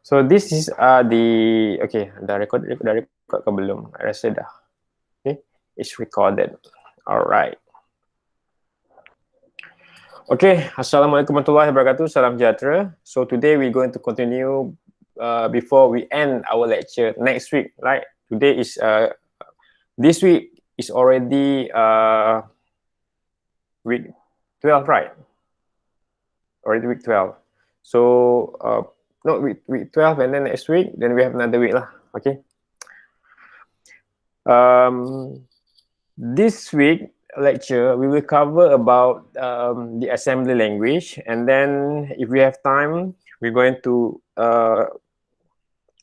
So this is okay, dah record ke belum? I rasa dah. Okay, it's recorded. Alright. Okay, Assalamualaikum warahmatullahi wabarakatuh. Salam sejahtera. So today we're going to continue before we end our lecture next week, right? Today is this week is already week 12, right? Already week 12. So no, week 12, and then next week, then we have another week lah. Okay. This week lecture we will cover about the assembly language, and then if we have time, we're going to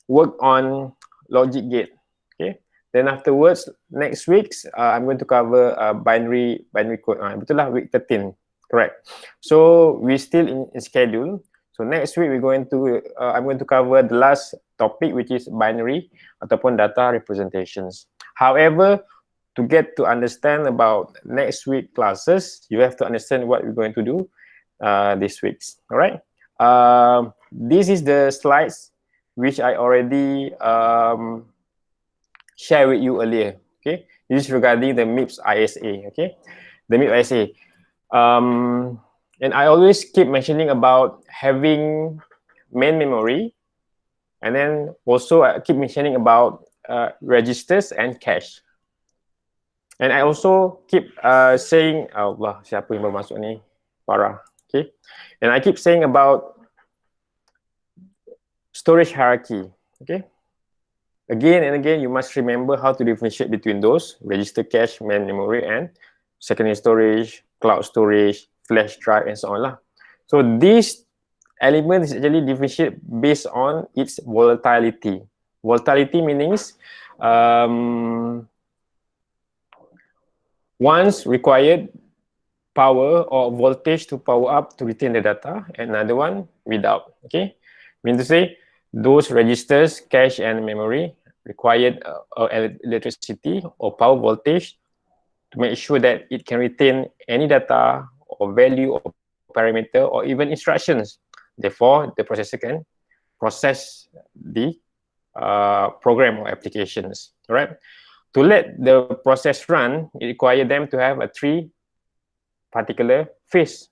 work on logic gate. Okay. Then afterwards, next week, I'm going to cover binary code. Betul lah, week 13, correct. So we still in schedule. So next week we're going to I'm going to cover the last topic, which is binary ataupun data representations. However, to get to understand about next week classes, you have to understand what we're going to do this week. All right. This is the slides which I already share with you earlier. Okay, this is regarding the MIPS ISA. Okay, the MIPS ISA. And I always keep mentioning about having main memory, and then also I keep mentioning about registers and cache. And I also keep saying, Allah, siapa yang baru masuk ni? Parah. Okay, and I keep saying about storage hierarchy. Okay. Again and again, you must remember how to differentiate between those: register, cache, main memory, and secondary storage, cloud storage, flash drive, and so on lah. So these elements actually differentiate based on its volatility. Volatility means one's required power or voltage to power up to retain the data, and another one without. Okay, mean to say those registers, cache, and memory required electricity or power voltage to make sure that it can retain any data or value or parameter or even instructions. Therefore, the processor can process the program or applications. All right. To let the process run, it requires them to have a 3 particular phase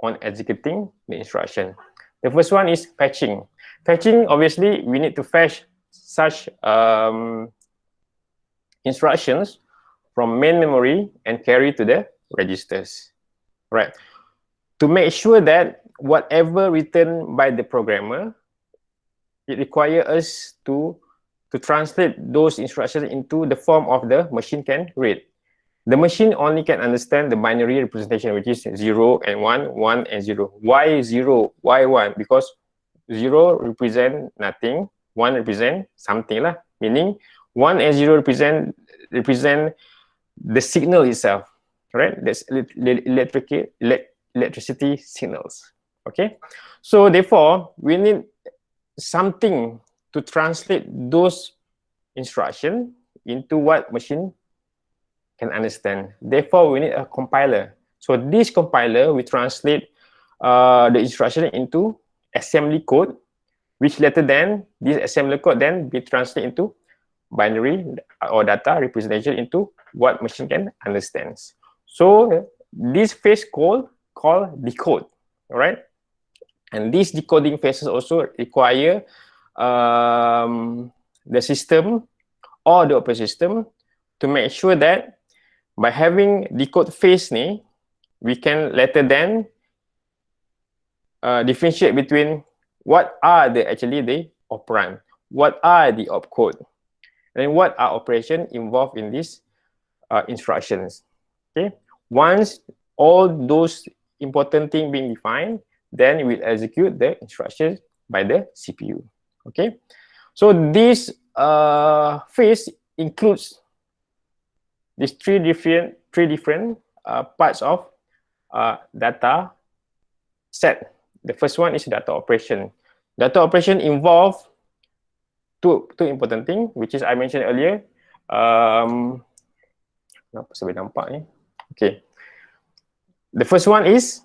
on executing the instruction. The first one is fetching. Fetching, obviously, we need to fetch such instructions from main memory and carry to the registers. Right. To make sure that whatever written by the programmer, it requires us to translate those instructions into the form of the machine can read. The machine only can understand the binary representation, which is 0 and 1, 1 and 0. Why 0? Why 1? Because 0 represent nothing, 1 represent something lah. Meaning 1 and 0 represent the signal itself, right? That's electricity signals. Okay, so therefore we need something to translate those instructions into what machine can understand. Therefore, we need a compiler. So this compiler will translate the instruction into assembly code, which later then this assembly code then be translated into binary or data representation into what machine can understand. So this phase called decode. All right, and these decoding phases also require the system or the operating system to make sure that by having decode phase ni, we can later then differentiate between what are actually the operand, what are the opcode, and what are operations involved in these instructions. Okay, once all those important things being defined, then we'll execute the instructions by the CPU. Okay, so this phase includes these three different parts of data set. The first one is data operation. Data operation involve two important things, which is I mentioned earlier. Kenapa saya nampak ni? Okay. The first one is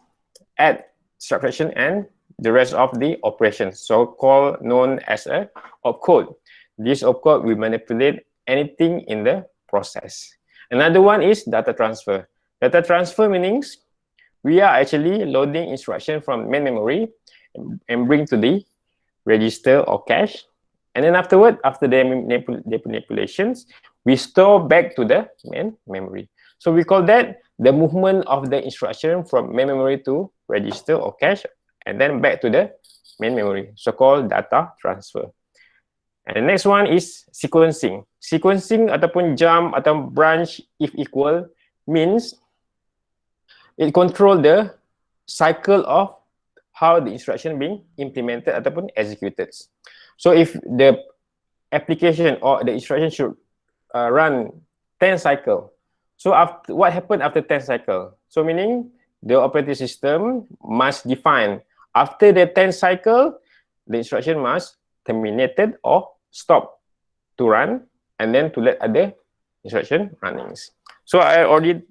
add, subtraction, and the rest of the operations, so-called known as a opcode. This opcode will manipulate anything in the process. Another one is data transfer. Data transfer means we are actually loading instruction from main memory and bring to the register or cache. And then afterward, after the manipulations, we store back to the main memory. So we call that the movement of the instruction from main memory to register or cache, and then back to the main memory, so-called data transfer. And the next one is sequencing. Sequencing ataupun jump atau branch if equal means it control the cycle of how the instruction being implemented ataupun executed. So if the application or the instruction should run 10 cycle, so after, what happened after 10 cycle? So meaning the operating system must define after the 10 cycle, the instruction must terminated or stop to run, and then to let other instruction runnings. So I already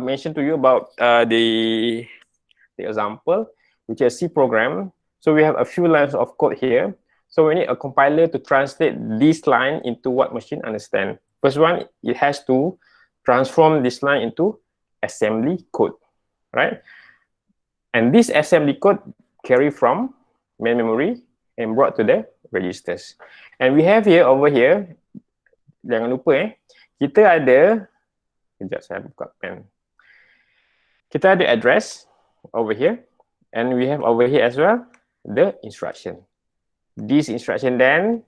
mentioned to you about the example, which is C program. So we have a few lines of code here. So we need a compiler to translate this line into what machine understand. First one, it has to transform this line into assembly code, right? And this assembly code carry from main memory and brought to the registers. And we have here, over here, jangan lupa kita ada, sekejap saya buka pen. Kita ada address over here, and we have over here as well the instruction. This instruction then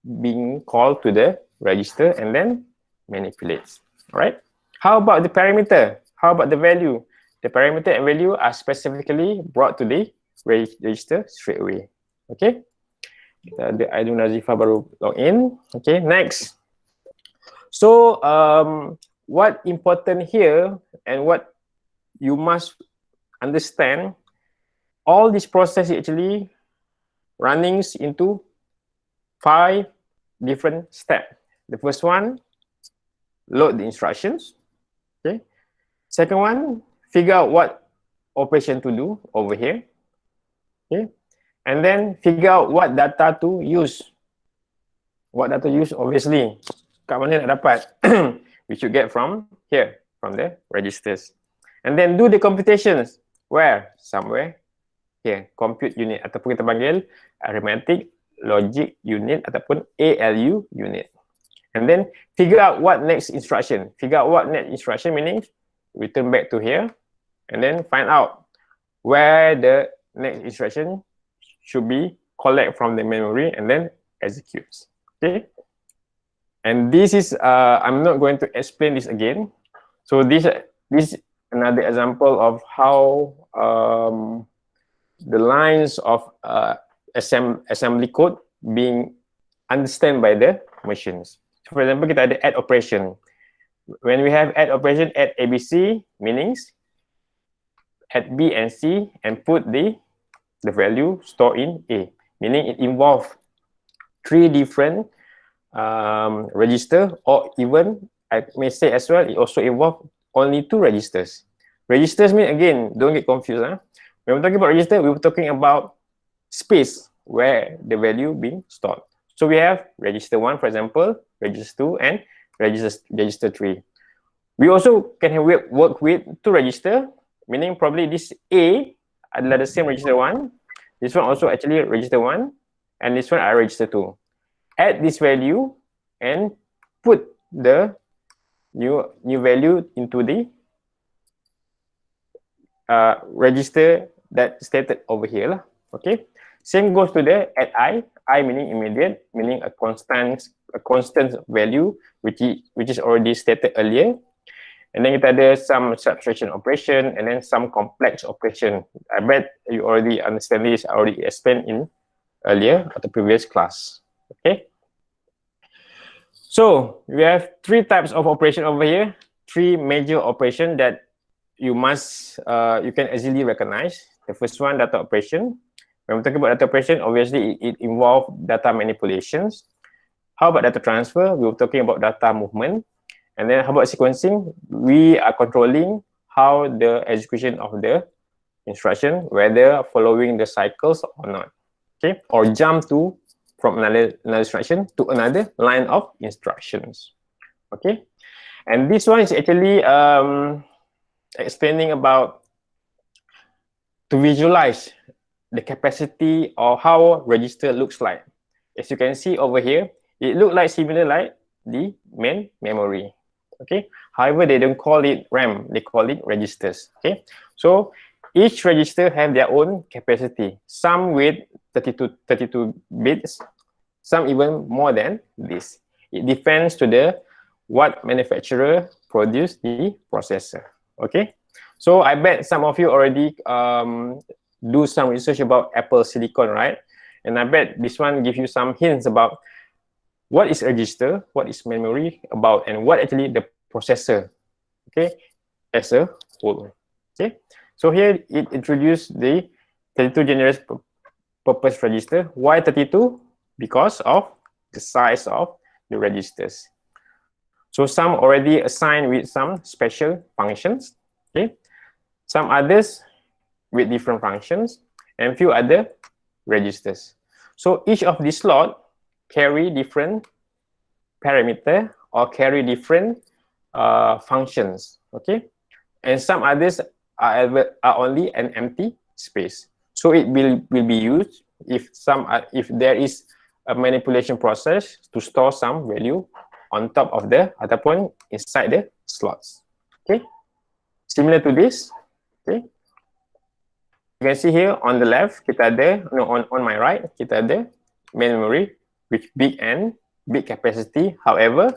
being called to the register and then manipulates. All right. How about the parameter? How about the value? The parameter and value are specifically brought to the register straight away. Okay. The Aidun Nazifa baru log in. Okay. Next. So what important here and what you must understand, all this process actually runnings into 5 different steps. The first one, load the instructions. Okay. Second one, figure out what operation to do over here. Okay. And then figure out what data to use. What data to use, obviously, kat mana nak dapat? We should get from here, from the registers. And then do the computations. Where? Somewhere here, compute unit ataupun kita panggil arithmetic logic unit ataupun ALU unit. And then figure out what next instruction. Figure out what next instruction meaning return back to here, and then find out where the next instruction should be collect from the memory and then executes. Okay. And this is I'm not going to explain this again. So this another example of how the lines of assembly code being understood by the machines. So for example, kita ada add operation. When we have add operation, add ABC meanings add B and C and put the value stored in A, meaning it involves 3 different register, or even I may say as well, it also involves only 2 registers. Registers mean, again, don't get confused. When we're talking about register, we were talking about space where the value being stored. So we have register 1, for example, register 2, and register 3. We also can work with 2 register, meaning probably this A adalah the same register 1. This one also actually register 1, and this one are register 2. Add this value and put the new value into the register that stated over here lah. Okay. Same goes to the add I meaning immediate, meaning a constant value which is already stated earlier. And then kita ada some subtraction operation and then some complex operation. I bet you already understand this. I already explained in earlier at the previous class. Okay. So we have 3 types of operation over here. 3 major operation that you must you can easily recognize. The first one, data operation. When we're talking about data operation, obviously it involves data manipulations. How about data transfer? We were talking about data movement. And then how about sequencing? We are controlling how the execution of the instruction, whether following the cycles or not. Okay, or jump to from another instruction to another line of instructions. Okay, and this one is actually explaining about to visualize the capacity or how register looks like. As you can see over here, it looks like similar like the main memory. Okay, however, they don't call it RAM, they call it registers. Okay, so each register have their own capacity, some with 32 bits, some even more than this. It depends to the what manufacturer produce the processor. Okay, so I bet some of you already do some research about Apple Silicon, right? And I bet this one gives you some hints about what is register, what is memory about, and what actually the processor, okay, as a whole. Okay, so here it introduced the 32 general purpose register. Why 32? Because of the size of the registers. So some already assigned with some special functions, okay, some others with different functions, and few other registers. So each of these slot carry different parameter or carry different functions, okay, and some others are only an empty space. So it will be used if there is a manipulation process to store some value on top of the ataupun inside the slots. Okay, similar to this. Okay, you can see here on the left kita ada, no, on my right kita ada main memory with big capacity, however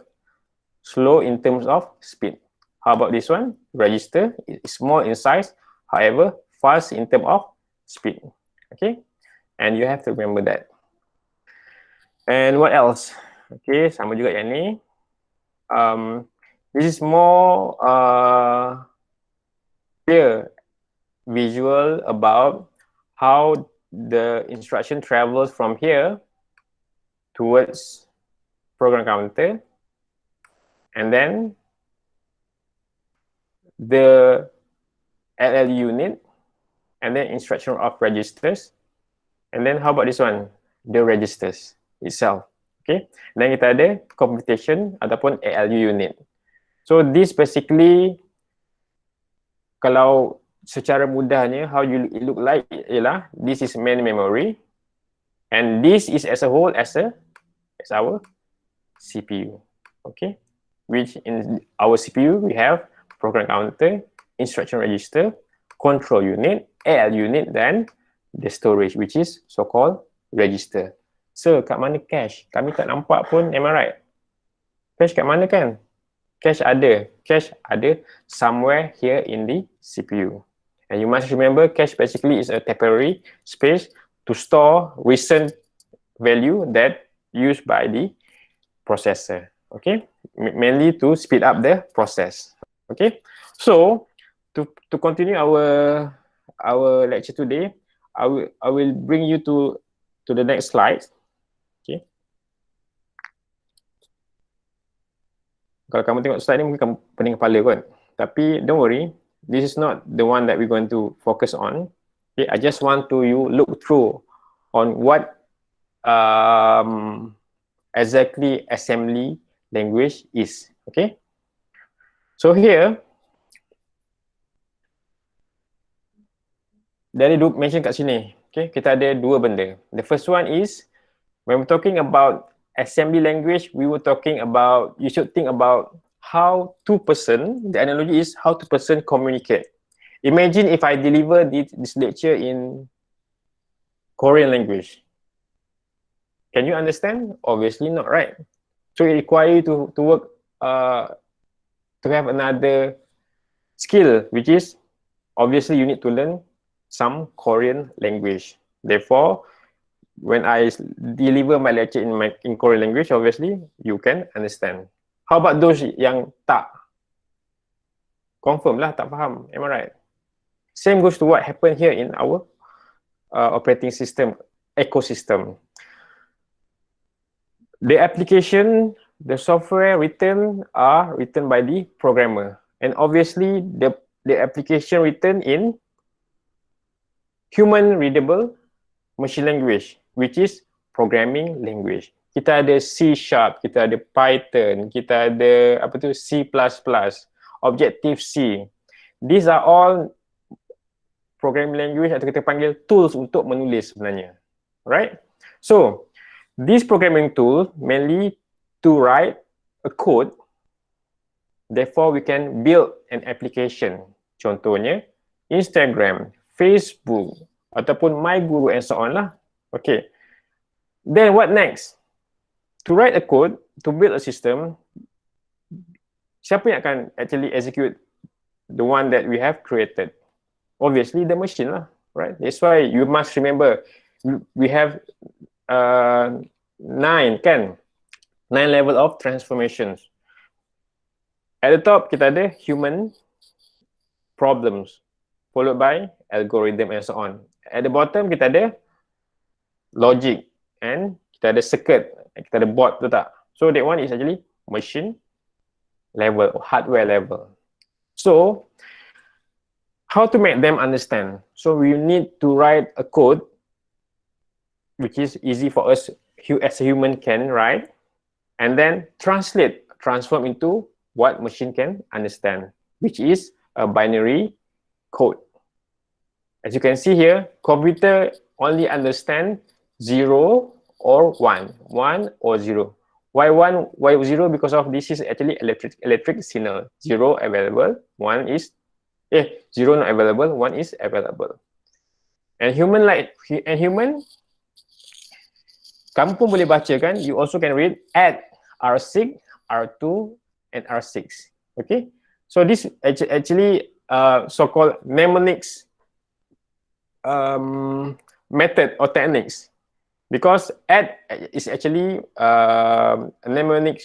slow in terms of speed. How about this one? Register is small in size, however fast in terms of speed. Okay, and you have to remember that. And what else? Okay, sama juga yang ni. This is more clear visual about how the instruction travels from here towards program counter, and then the LL unit, and then instruction of registers, and then how about this one? The registers itself. Okay, then kita ada computation ataupun ALU unit. So this basically, kalau secara mudahnya how it look like ialah this is main memory, and this is as a whole as our CPU. Okay, which in our CPU we have program counter, instruction register, control unit, AL unit, then the storage, which is so-called register. So, kat mana cache? Kami tak nampak pun, am I right? Cache kat mana kan? Cache ada somewhere here in the CPU. And you must remember, cache basically is a temporary space to store recent value that used by the processor. Okay, mainly to speed up the process. Okay, so to continue our lecture today, I will bring you to the next slide. Okay, kalau kamu tengok slide ni mungkin kamu pening kepala kan, tapi don't worry, this is not the one that we're going to focus on. Okay, I just want to you look through on what exactly assembly language is. Okay, so here dari mention kat sini, okay, kita ada dua benda. The first one is when we're talking about assembly language, we were talking about, you should think about how two person, the analogy is how two person communicate. Imagine if I deliver this lecture in Korean language. Can you understand? Obviously not, right? So it requires you to work, to have another skill, which is obviously you need to learn some Korean language. Therefore, when I deliver my lecture in Korean language, obviously you can understand. How about those yang tak? Confirm lah tak faham, am I right? Same goes to what happened here in our operating system ecosystem. The application, the software written are written by the programmer, and obviously the application written in human readable machine language, which is programming language. Kita ada C#, kita ada Python, kita ada apa tu C++, Objective-C. These are all programming language atau kita panggil tools untuk menulis sebenarnya. Alright? So, this programming tool mainly to write a code. Therefore, we can build an application. Contohnya, Instagram, Facebook, ataupun MyGuru and so on lah. Okay. Then what next? To write a code, to build a system, siapa yang akan actually execute the one that we have created? Obviously, the machine lah, right? That's why you must remember, we have 9 level of transformations. At the top, kita ada human problems, followed by algorithm and so on. At the bottom, kita ada logic, and kita ada circuit, kita ada board, betul tak? So that one is actually machine level or hardware level. So how to make them understand? So we need to write a code which is easy for us as a human can write, and then transform into what machine can understand, which is a binary code. As you can see here, computer only understand 0 or 1 or 0. Why 1, why 0? Because of this is actually electric signal. 0 available, 1 is 0 not available, 1 is available. And human, kamu pun boleh baca kan, you also can read add R6, R2 and R6. Okay, so this actually so-called mnemonics method or techniques, because add is actually a mnemonic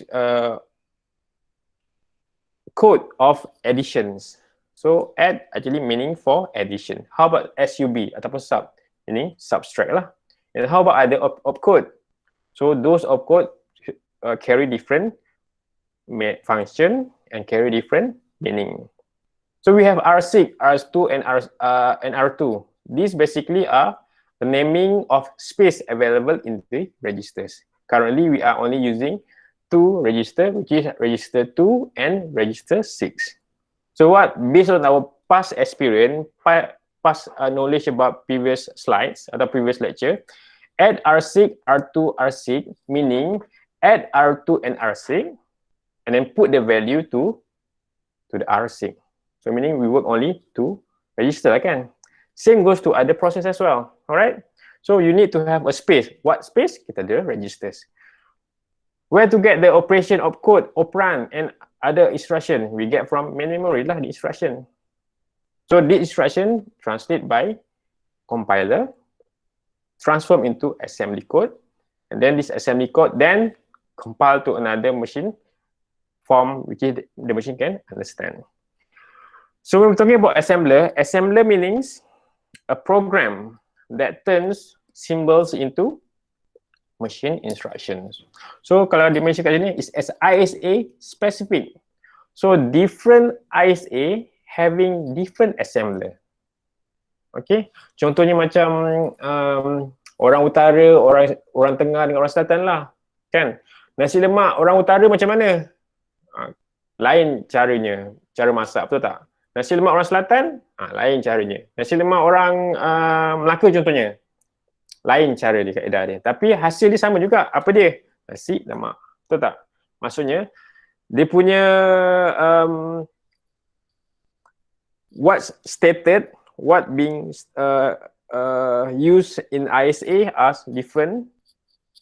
code of additions. So add actually meaning for addition. How about SUB ataupun sub, meaning subtract lah. And how about other opcode? So those opcode carry different function and carry different meaning. So we have R6, R2 and R2. These basically are the naming of space available in the registers. Currently, we are only using 2 registers, which is register 2 and register 6. So what, based on our past experience, past knowledge about previous slides or the previous lecture, add R6, R2, R6, meaning add R2 and R6, and then put the value to the R6. So meaning we work only to register, kan? Same goes to other process as well. All right. So you need to have a space. What space? Kita ada registers. Where to get the operation opcode, operand, and other instruction? We get from main memory lah, the instruction. So the instruction translate by compiler, transform into assembly code, and then this assembly code then compile to another machine form which is the machine can understand. So when we're talking about assembler means a program that turns symbols into machine instructions. So kalau di mention kat sini is as ISA specific. So different ISA having different assembler. Okay, contohnya macam orang utara, orang tengah dengan orang selatan lah, kan? Nasi lemak orang utara macam mana? Lain caranya, cara masak, betul tak? Nasi lemak orang selatan, lain caranya. Nasi lemak orang Melaka contohnya, lain cara dia, kaedah dia. Tapi hasil dia sama juga. Apa dia? Nasi lemak. Betul tak? Maksudnya, dia punya what's stated, what being used in ISA as different,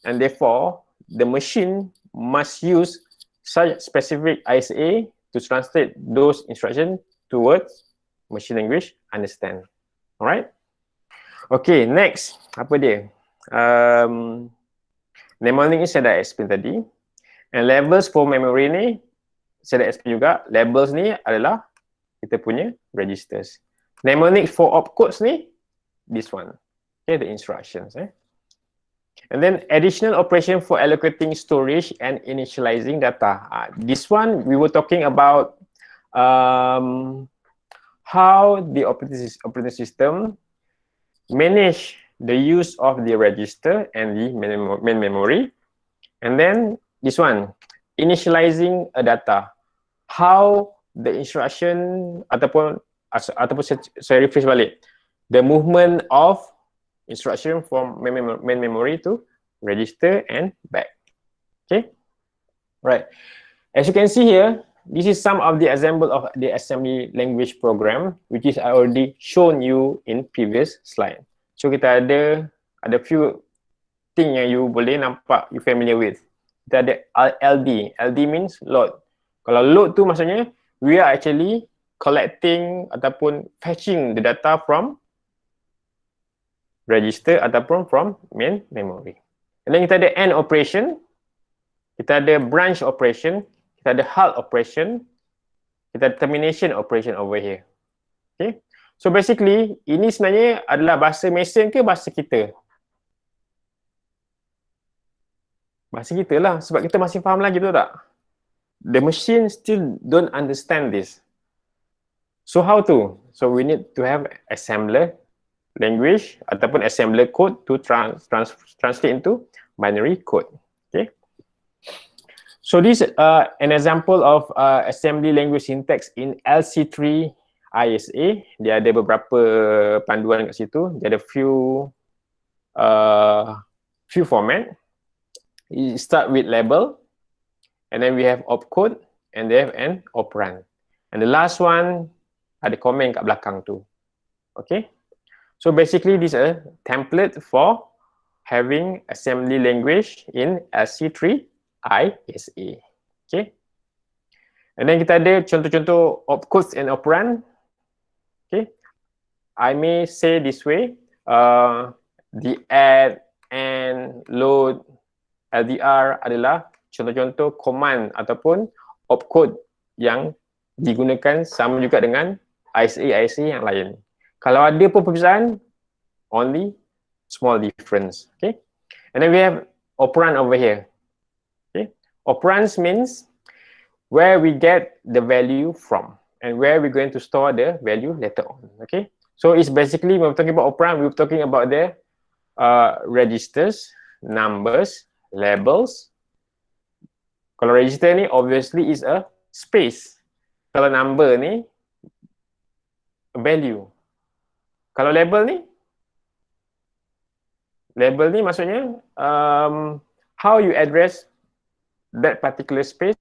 and therefore, the machine must use such specific ISA to translate those instructions towards machine language understand. Alright? Okay, next. Apa dia? Mnemonic ni saya dah explain tadi. And levels for memory ni, saya dah explain juga. Labels ni adalah kita punya registers. Mnemonic for opcodes ni, this one. Okay, the instructions. And then additional operation for allocating storage and initializing data. This one, we were talking about how the operating system manage the use of the register and the main memory. And then this one, initializing a data. How the instruction ataupun saya rephrase balik, the movement of instruction from main memory to register and back. Okay, right. As you can see here, this is some of the example of the assembly language program, which is I already shown you in previous slide. So kita ada few thing yang you boleh nampak, you familiar with. Kita ada LD. LD means load. Kalau load tu maksudnya we are actually collecting ataupun fetching the data from register ataupun from main memory. And then kita ada AND operation, kita ada branch operation, kita ada halt operation, kita ada termination operation over here. Okay. So basically ini sebenarnya adalah bahasa mesin ke bahasa kita? Bahasa kita lah, sebab kita masih faham lagi, betul tak? The machine still don't understand this. So how to? So we need to have assembler language ataupun assembler code to translate into binary code. Okay. So this an example of assembly language syntax in LC3 ISA. Dia ada beberapa panduan kat situ. Dia ada few format. You start with label, and then we have opcode, and they have an operand. And the last one ada komen kat belakang tu. Okay. So basically this is a template for having assembly language in LC3 ISA. Okay. And then kita ada contoh-contoh opcodes and operand. Okay. I may say this way, the add, and load, LDR adalah contoh-contoh command ataupun opcode yang digunakan sama juga dengan ISA yang lain. Kalau ada pun perbezaan, only small difference. Okay. And then we have operand over here. Okay. Operands means where we get the value from and where we're going to store the value later on. Okay. So it's basically when we're talking about operand, we're talking about the registers, numbers, labels. Kalau register ni obviously is a space. Kalau number ni value. Kalau label ni maksudnya how you address that particular space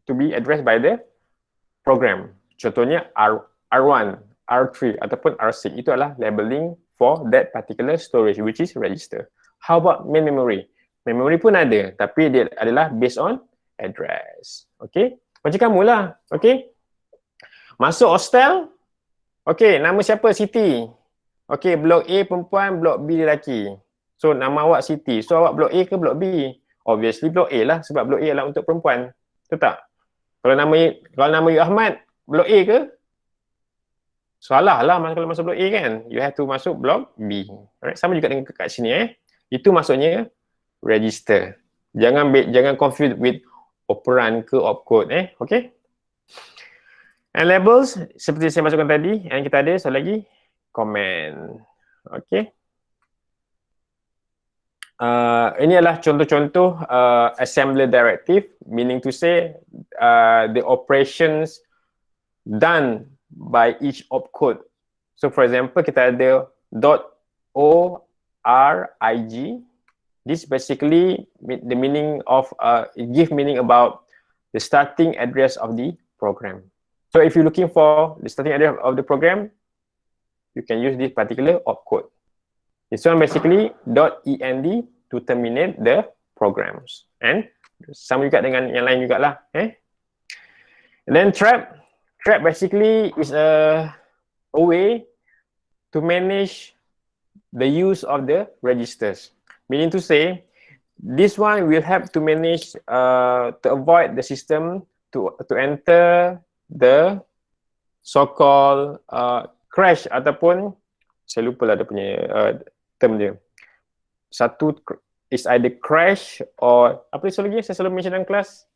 to be addressed by the program. Contohnya R1, R3 ataupun R6. Itu adalah labeling for that particular storage, which is register. How about main memory? Memory pun ada, tapi dia adalah based on address. Okay? Macam kamu lah. Okay? Masuk hostel. Okay, nama siapa? Siti. Okay, blok A perempuan, blok B lelaki. So, nama awak Siti. So, awak blok A ke blok B? Obviously blok A lah, sebab blok A adalah untuk perempuan. Betul tak? Kalau nama you Ahmad, blok A ke? Salah lah kalau masuk blok A kan. You have to masuk blok B. Alright, sama juga dengan kat sini Itu maksudnya register. Jangan confuse with operand ke opcode Okay. And labels seperti saya masukkan tadi, and kita ada satu lagi comment. Okay. Ini adalah contoh-contoh assembler directive, meaning to say the operations done by each opcode. So for example, kita ada .org. This basically the meaning of give meaning about the starting address of the program. So if you're looking for the starting address of the program, you can use this particular opcode. This one basically .end to terminate the programs. And sama juga dengan yang lain juga lah. And then trap. Trap basically is a way to manage the use of the registers. Meaning to say, this one will help to manage to avoid the system to enter the so-called crash ataupun saya lupa lah dia punya term dia. Satu is either crash or apa dia lagi saya selalu mention dalam kelas?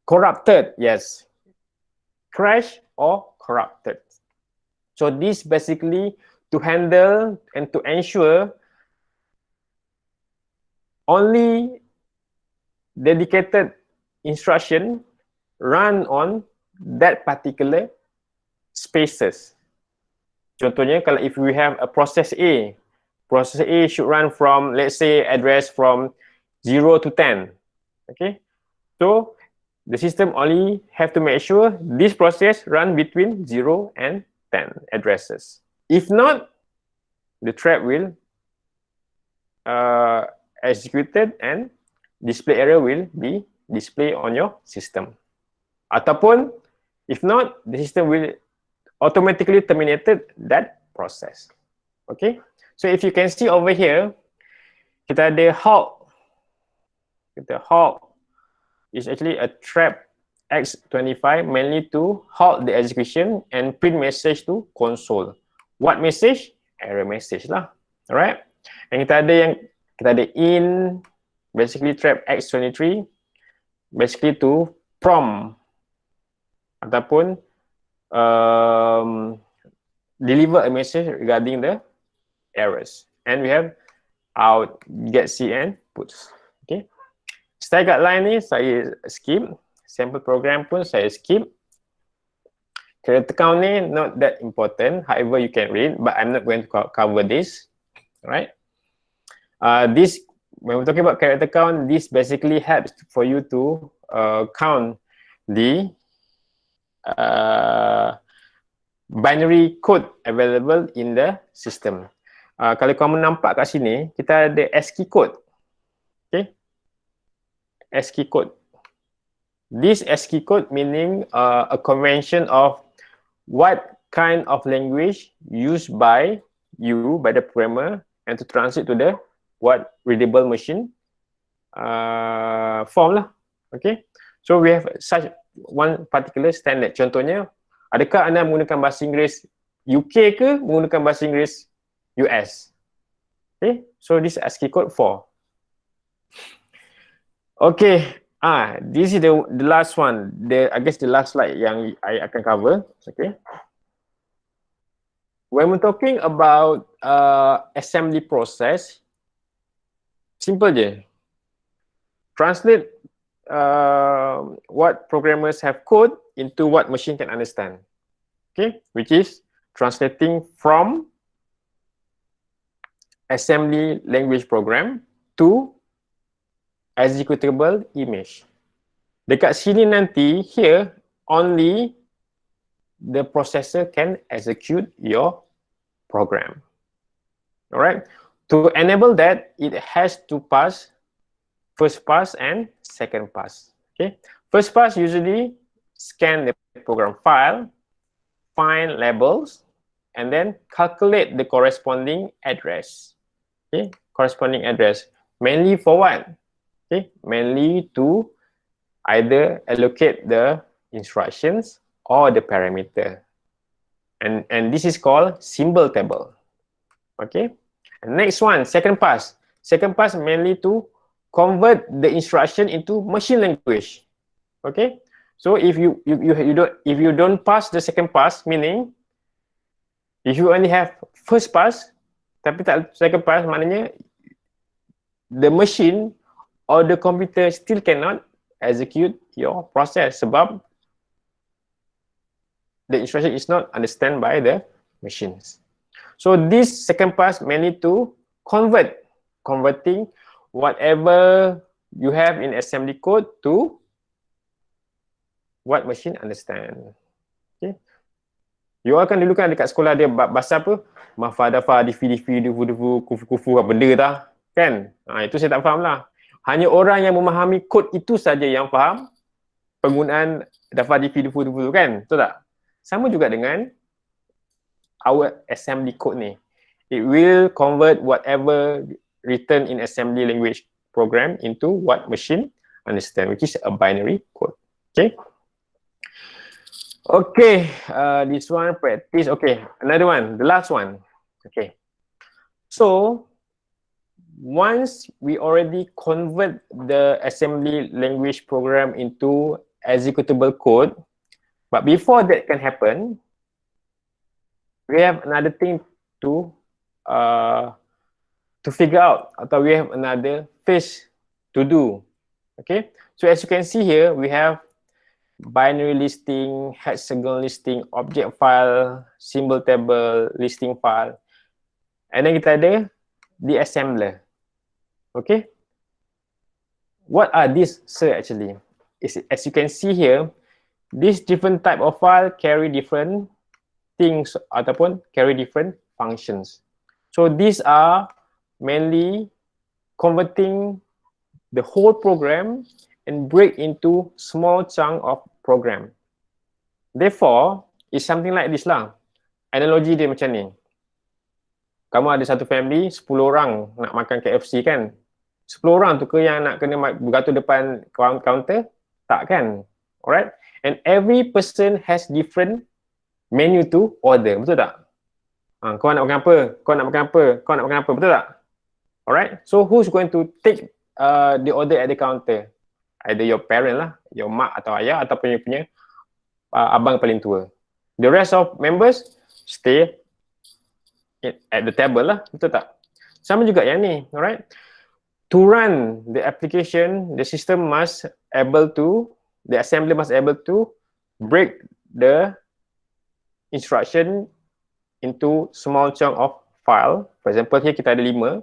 Corrupted, yes. Crash or corrupted. So this basically to handle and to ensure only dedicated instruction run on that particular spaces. Contohnya, kalau if we have a process A should run from, let's say, address from 0 to 10. Okay, so the system only have to make sure this process run between 0 and 10 addresses. If not, the trap will executed and display error will be displayed on your system. Ataupun, if not, the system will automatically terminated that process. Okay, so if you can see over here, kita ada halt. Halt is actually a trap X25 mainly to halt the execution and print message to console. What message? Error message lah. Alright. And kita ada in basically trap X23 basically to prompt ataupun deliver a message regarding the errors. And we have out, get, see, and puts. Okay. Style guideline ni saya skip. Sample program pun saya skip. Character count ni not that important. However, you can read, but I'm not going to cover this. Right? This, when we're talking about character count, this basically helps for you to count the binary code available in the system. Kalau kamu nampak kat sini, kita ada ASCII code. Okay, ASCII code. This ASCII code meaning a convention of what kind of language used by you, by the programmer, and to translate to the what readable machine form lah. Okay, so we have such one particular standard. Contohnya, adakah anda menggunakan bahasa Inggeris UK ke menggunakan bahasa Inggeris US? Okay, so this ASCII code 4. Okay, this is the last one. I guess the last slide yang I akan cover. Okay. When we're talking about assembly process, simple je. Translate what programmers have code into what machine can understand. Okay, which is translating from assembly language program to executable image. Dekat sini nanti, here only the processor can execute your program. Alright, to enable that, it has to pass first pass and second pass. Okay, first pass usually scan the program file, find labels, and then calculate the corresponding address. Okay, corresponding address mainly for what? Okay, mainly to either allocate the instructions or the parameter, and this is called symbol table. Okay, and next one, second pass. Second pass mainly to convert the instruction into machine language. Okay, so if you don't pass the second pass, meaning if you only have first pass tapi tak second pass, maknanya the machine or the computer still cannot execute your process sebab the instruction is not understood by the machines. So this second pass mainly to converting whatever you have in assembly code to what machine understand. Okay. You all kan dulu kan dekat sekolah dia bahasa apa? Mafadafa, difi, dufu, kufu, apa benda dah. Kan? Itu saya tak faham lah. Hanya orang yang memahami kod itu saja yang faham penggunaan dafa, difi, dufu kan? Betul tak? Sama juga dengan our assembly code ni. It will convert whatever written in assembly language program into what machine understand, which is a binary code. Okay. Okay, this one practice. Okay, another one, the last one. Okay, so once we already convert the assembly language program into executable code, but before that can happen, we have another thing to figure out, atau we have another phase to do. Okay, so as you can see here, we have binary listing, hexagon listing, object file, symbol table, listing file, and then kita ada the assembler. Okay, what are these, sir? Actually, as you can see here, this different type of file carry different things ataupun carry different functions. So these are mainly converting the whole program and break into small chunk of program. Therefore, it's something like this lah. Analogi dia macam ni. Kamu ada satu family, 10 orang nak makan KFC kan? 10 orang tu ke yang nak kena beratur depan counter? Tak kan? Alright? And every person has different menu to order. Betul tak? Kau nak makan apa? Kau nak makan apa? Kau nak makan apa? Betul tak? Alright? So, who's going to take the order at the counter? Either your parent lah, your mak atau ayah, ataupun you punya abang paling tua. The rest of members stay at the table lah, betul tak? Sama juga yang ni, alright? To run the application, the system must able to, the assembler must able to break the instruction into small chunk of file. For example, here kita ada 5,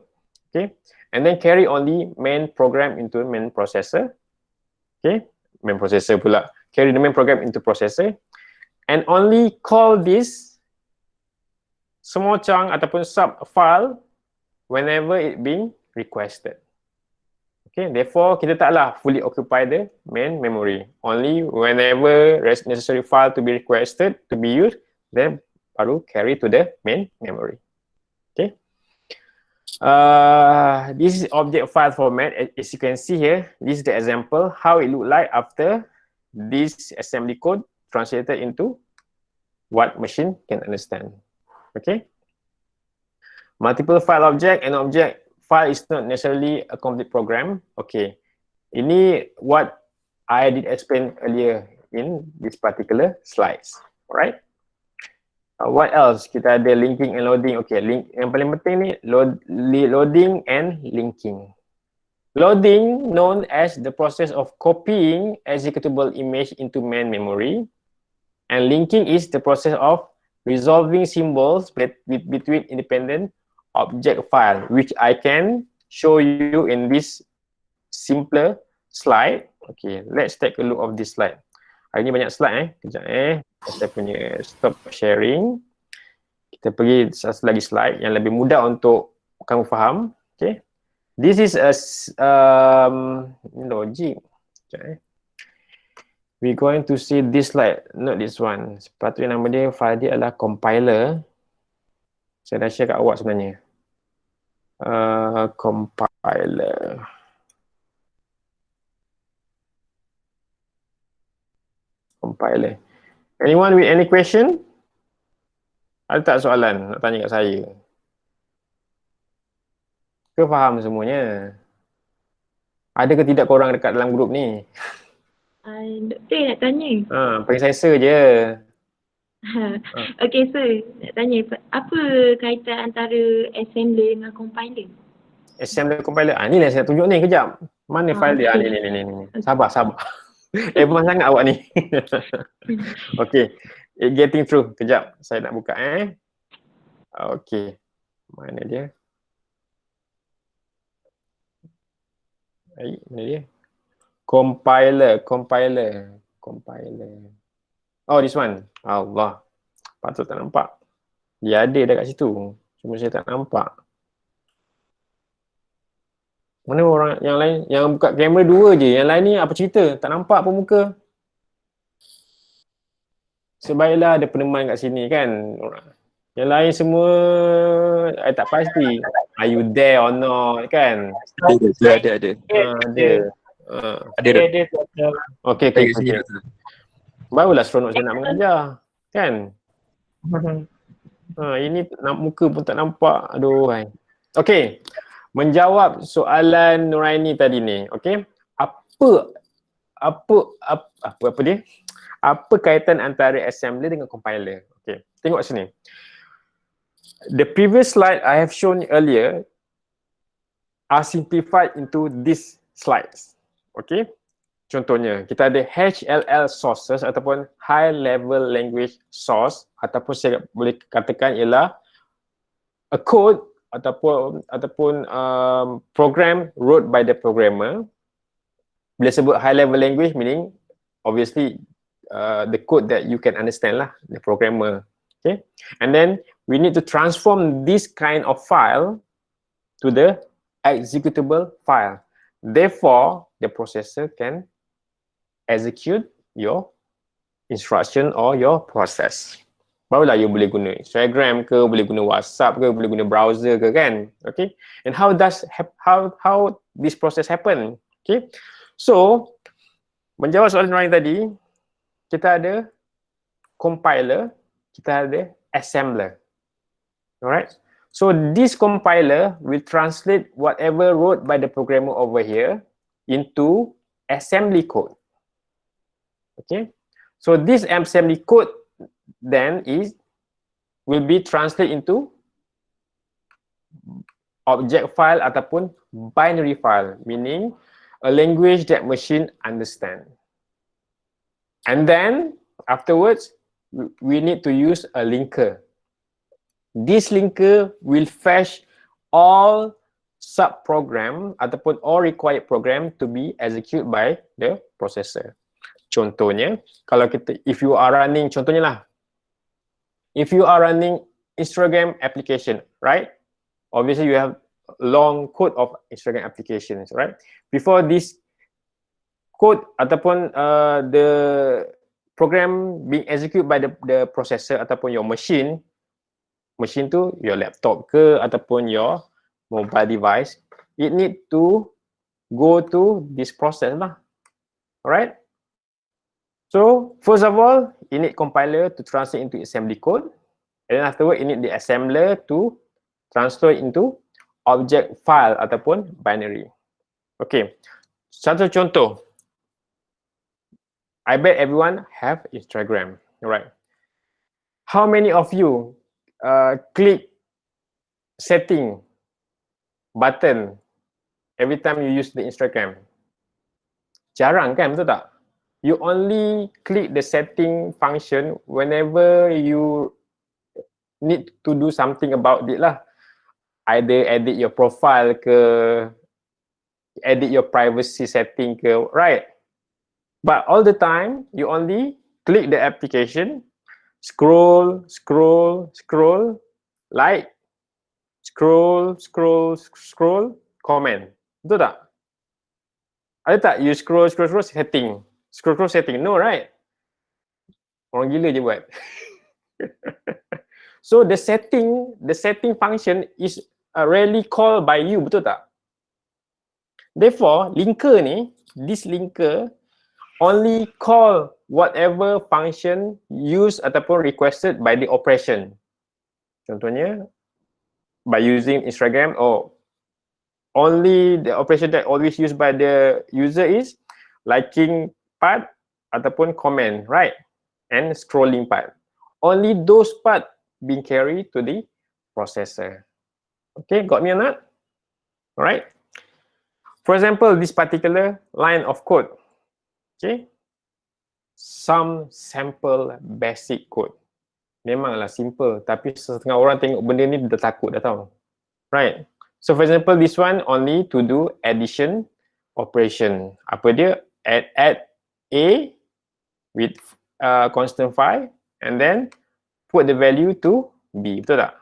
okay? And then carry only main program into main processor, okay? Main processor pula. Carry the main program into processor, and only call this small chunk ataupun sub file whenever it being requested. Okay, therefore kita taklah fully occupy the main memory. Only whenever necessary file to be requested to be used, then baru carry to the main memory. Okay. This is object file format. As you can see here, this is the example how it look like after this assembly code translated into what machine can understand. Okay. Multiple file object and object file is not necessarily a complete program. Okay. Ini what I did explain earlier in this particular slides. Alright. What else? Kita ada linking and loading. Okay, yang paling penting ni loading and linking. Loading, known as the process of copying executable image into main memory, and linking is the process of resolving symbols between independent object file, which I can show you in this simpler slide. Okay, let's take a look of this slide. Hari ni banyak slide kejap Saya punya stop sharing. Kita pergi satu lagi slide yang lebih mudah untuk kamu faham. Okay, this is a logic. Okay. We're going to see this slide, not this one. Sepatutnya nama dia, file dia adalah compiler. Saya dah share kat awak sebenarnya. Compiler. Compiler. Anyone with any question? Ada tak soalan nak tanya kat saya? Ke faham semuanya? Ada ke tidak korang dekat dalam grup ni? Doktor nak tanya. Panggil saya sir je. Okay sir, nak tanya apa kaitan antara assembler dengan compiler? Assembler compiler. Ni lah saya tunjuk ni kejap. Mana file dia? Okay. Ni. Sabar. Advance sangat awak ni. Okay. It getting through. Kejap. Saya nak buka Okay. Mana dia? Mana dia? Compiler. Oh, this one. Allah. Patut tak nampak. Dia ada dah kat situ. Cuma saya tak nampak. Mana orang yang lain? Yang buka kamera 2 je. Yang lain ni apa cerita? Tak nampak pun muka. Sebaiklah ada peneman kat sini kan. Yang lain semua I tak pasti. Are you there or not kan? Ada. Ada. Ada. Okay. Barulah seronok saya nak mengajar. Kan? Ini muka pun tak nampak. Aduh. Okay. Menjawab soalan Nuraini tadi ni. Okay. Apa dia? Apa kaitan antara assembler dengan compiler? Okay. Tengok sini. the previous slide I have shown earlier are simplified into these slides. Okay. Contohnya, kita ada HLL sources ataupun high level language source, ataupun saya boleh katakan ialah a code ataupun program wrote by the programmer. Bila sebut high level language, meaning obviously the code that you can understand lah, the programmer. Okay, and then we need to transform this kind of file to the executable file. Therefore, the processor can execute your instruction or your process. Barulah you boleh guna Instagram ke, boleh guna WhatsApp ke, boleh guna browser ke, kan? Okay. And how this process happen? Okay. So, menjawab soalan orang tadi, kita ada compiler, kita ada assembler. Alright. So this compiler will translate whatever wrote by the programmer over here into assembly code. Okay. So this assembly code then will be translated into object file ataupun binary file, meaning a language that machine understand. And then afterwards, we need to use a linker. This linker will fetch all sub-program ataupun all required program to be executed by the processor. Contohnya, kalau if you are running, contohnya lah, if you are running Instagram application, right? Obviously, you have long code of Instagram applications, right? Before this code ataupun the program being executed by the processor ataupun your machine tu, your laptop ke ataupun your mobile device, it need to go to this process lah. Alright? So, first of all, you need compiler to translate into assembly code. And then afterward, you need the assembler to translate into object file ataupun binary. Okay. Satu contoh. I bet everyone have Instagram, right? How many of you click setting button every time you use the Instagram? Jarang kan, betul tak? You only click the setting function whenever you need to do something about it lah. Either edit your profile ke, edit your privacy setting ke, right? But all the time, you only click the application, scroll, like, scroll, comment. Betul tak? Ada tak you scroll setting? Scroll setting, no, right? Orang gila je buat. So the setting function is rarely called by you, betul tak? Therefore, linker ni, this linker only call whatever function used ataupun requested by the operation. Contohnya, by using Instagram, or only the operation that always used by the user is liking part ataupun comment, right? And scrolling part. Only those part being carried to the processor. Okay, got me or not? All right. For example, this particular line of code. Okay. Some sample basic code. Memanglah simple, tapi setengah orang tengok benda ni dah takut dah tahu. Right. So for example, this one only to do addition operation. Apa dia? Add A with constant 5 and then put the value to B. Betul tak?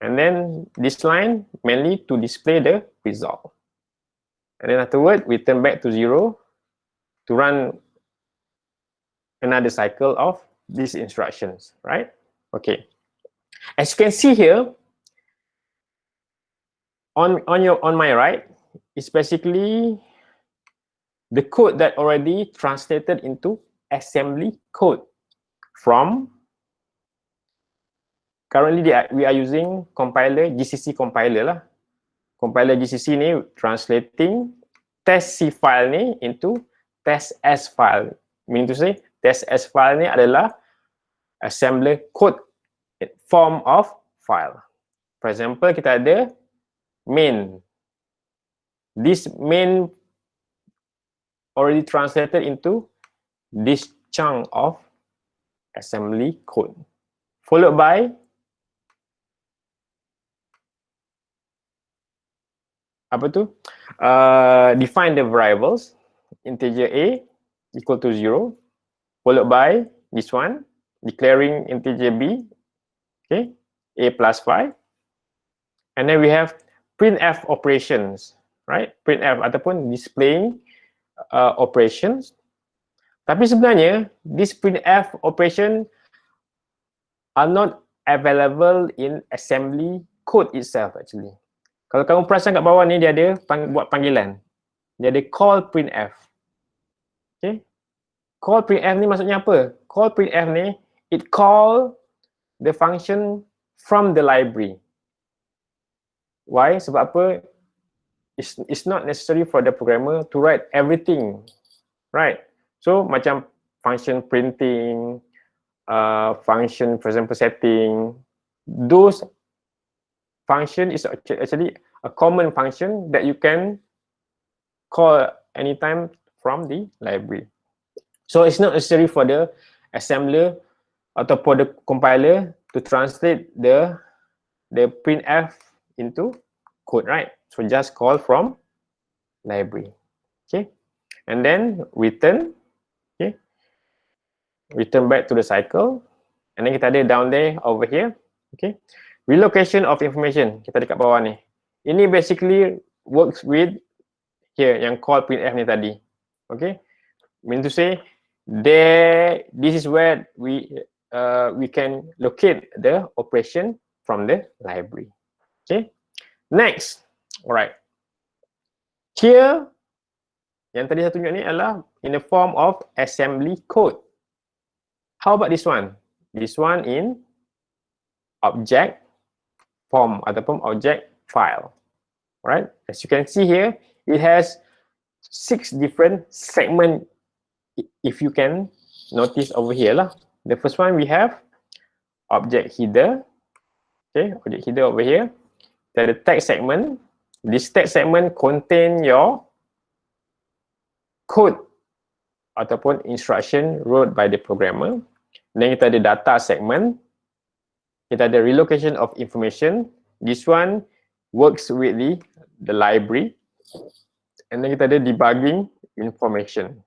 And then this line mainly to display the result. And then afterward, we turn back to 0 to run another cycle of these instructions, right? Okay. As you can see here, on my right, is basically the code that already translated into assembly code from, currently we are using compiler, GCC compiler lah. Compiler GCC ni translating test.c file ni into test.s file. Meaning to say, test.s file ni adalah assembler code form of file. For example, kita ada main. This main already translated into this chunk of assembly code, followed by apa tu? Define the variables, integer a equal to 0, followed by this one, declaring integer b, okay, a plus 5, and then we have printf operations, right? Printf ataupun displaying operations. Tapi sebenarnya this printf operation are not available in assembly code itself actually. Kalau kamu perasan kat bawah ni dia ada buat panggilan. Dia ada call printf. Okay. Call printf ni maksudnya apa? Call printf ni it call the function from the library. Why? Sebab apa? It's not necessary for the programmer to write everything, right? So macam function printing, function for example setting, those function is actually a common function that you can call anytime from the library. So it's not necessary for the assembler atau for the compiler to translate the printf into code, right? So just call from library, okay? And then return, okay? Return back to the cycle. And then kita ada down there over here, okay? Relocation of information, kita ada kat bawah ni. Ini basically works with here yang call printf ni tadi, okay? Mean to say, this is where we can locate the operation from the library, okay? Next, alright. Here, yang tadi saya tunjuk ni adalah in the form of assembly code. How about this one? This one in object form ataupun object file. Right? As you can see here, it has 6 different segments. If you can notice over here lah. The first one we have object header. Okay, object header over here. There the text segment. This text segment contain your code ataupun instruction wrote by the programmer. Then kita ada data segment. Kita ada relocation of information. This one works with the library. And then kita ada debugging information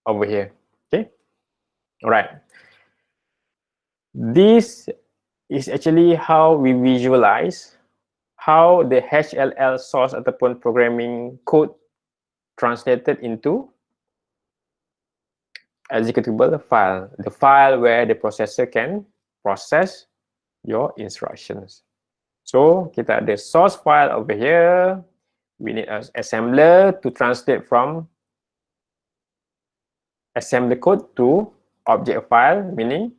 over here. Okay. Alright. This is actually how we visualize how the HLL source ataupun programming code translated into executable file, the file where the processor can process your instructions. So kita ada source file over here. We need an assembler to translate from assembly code to object file, meaning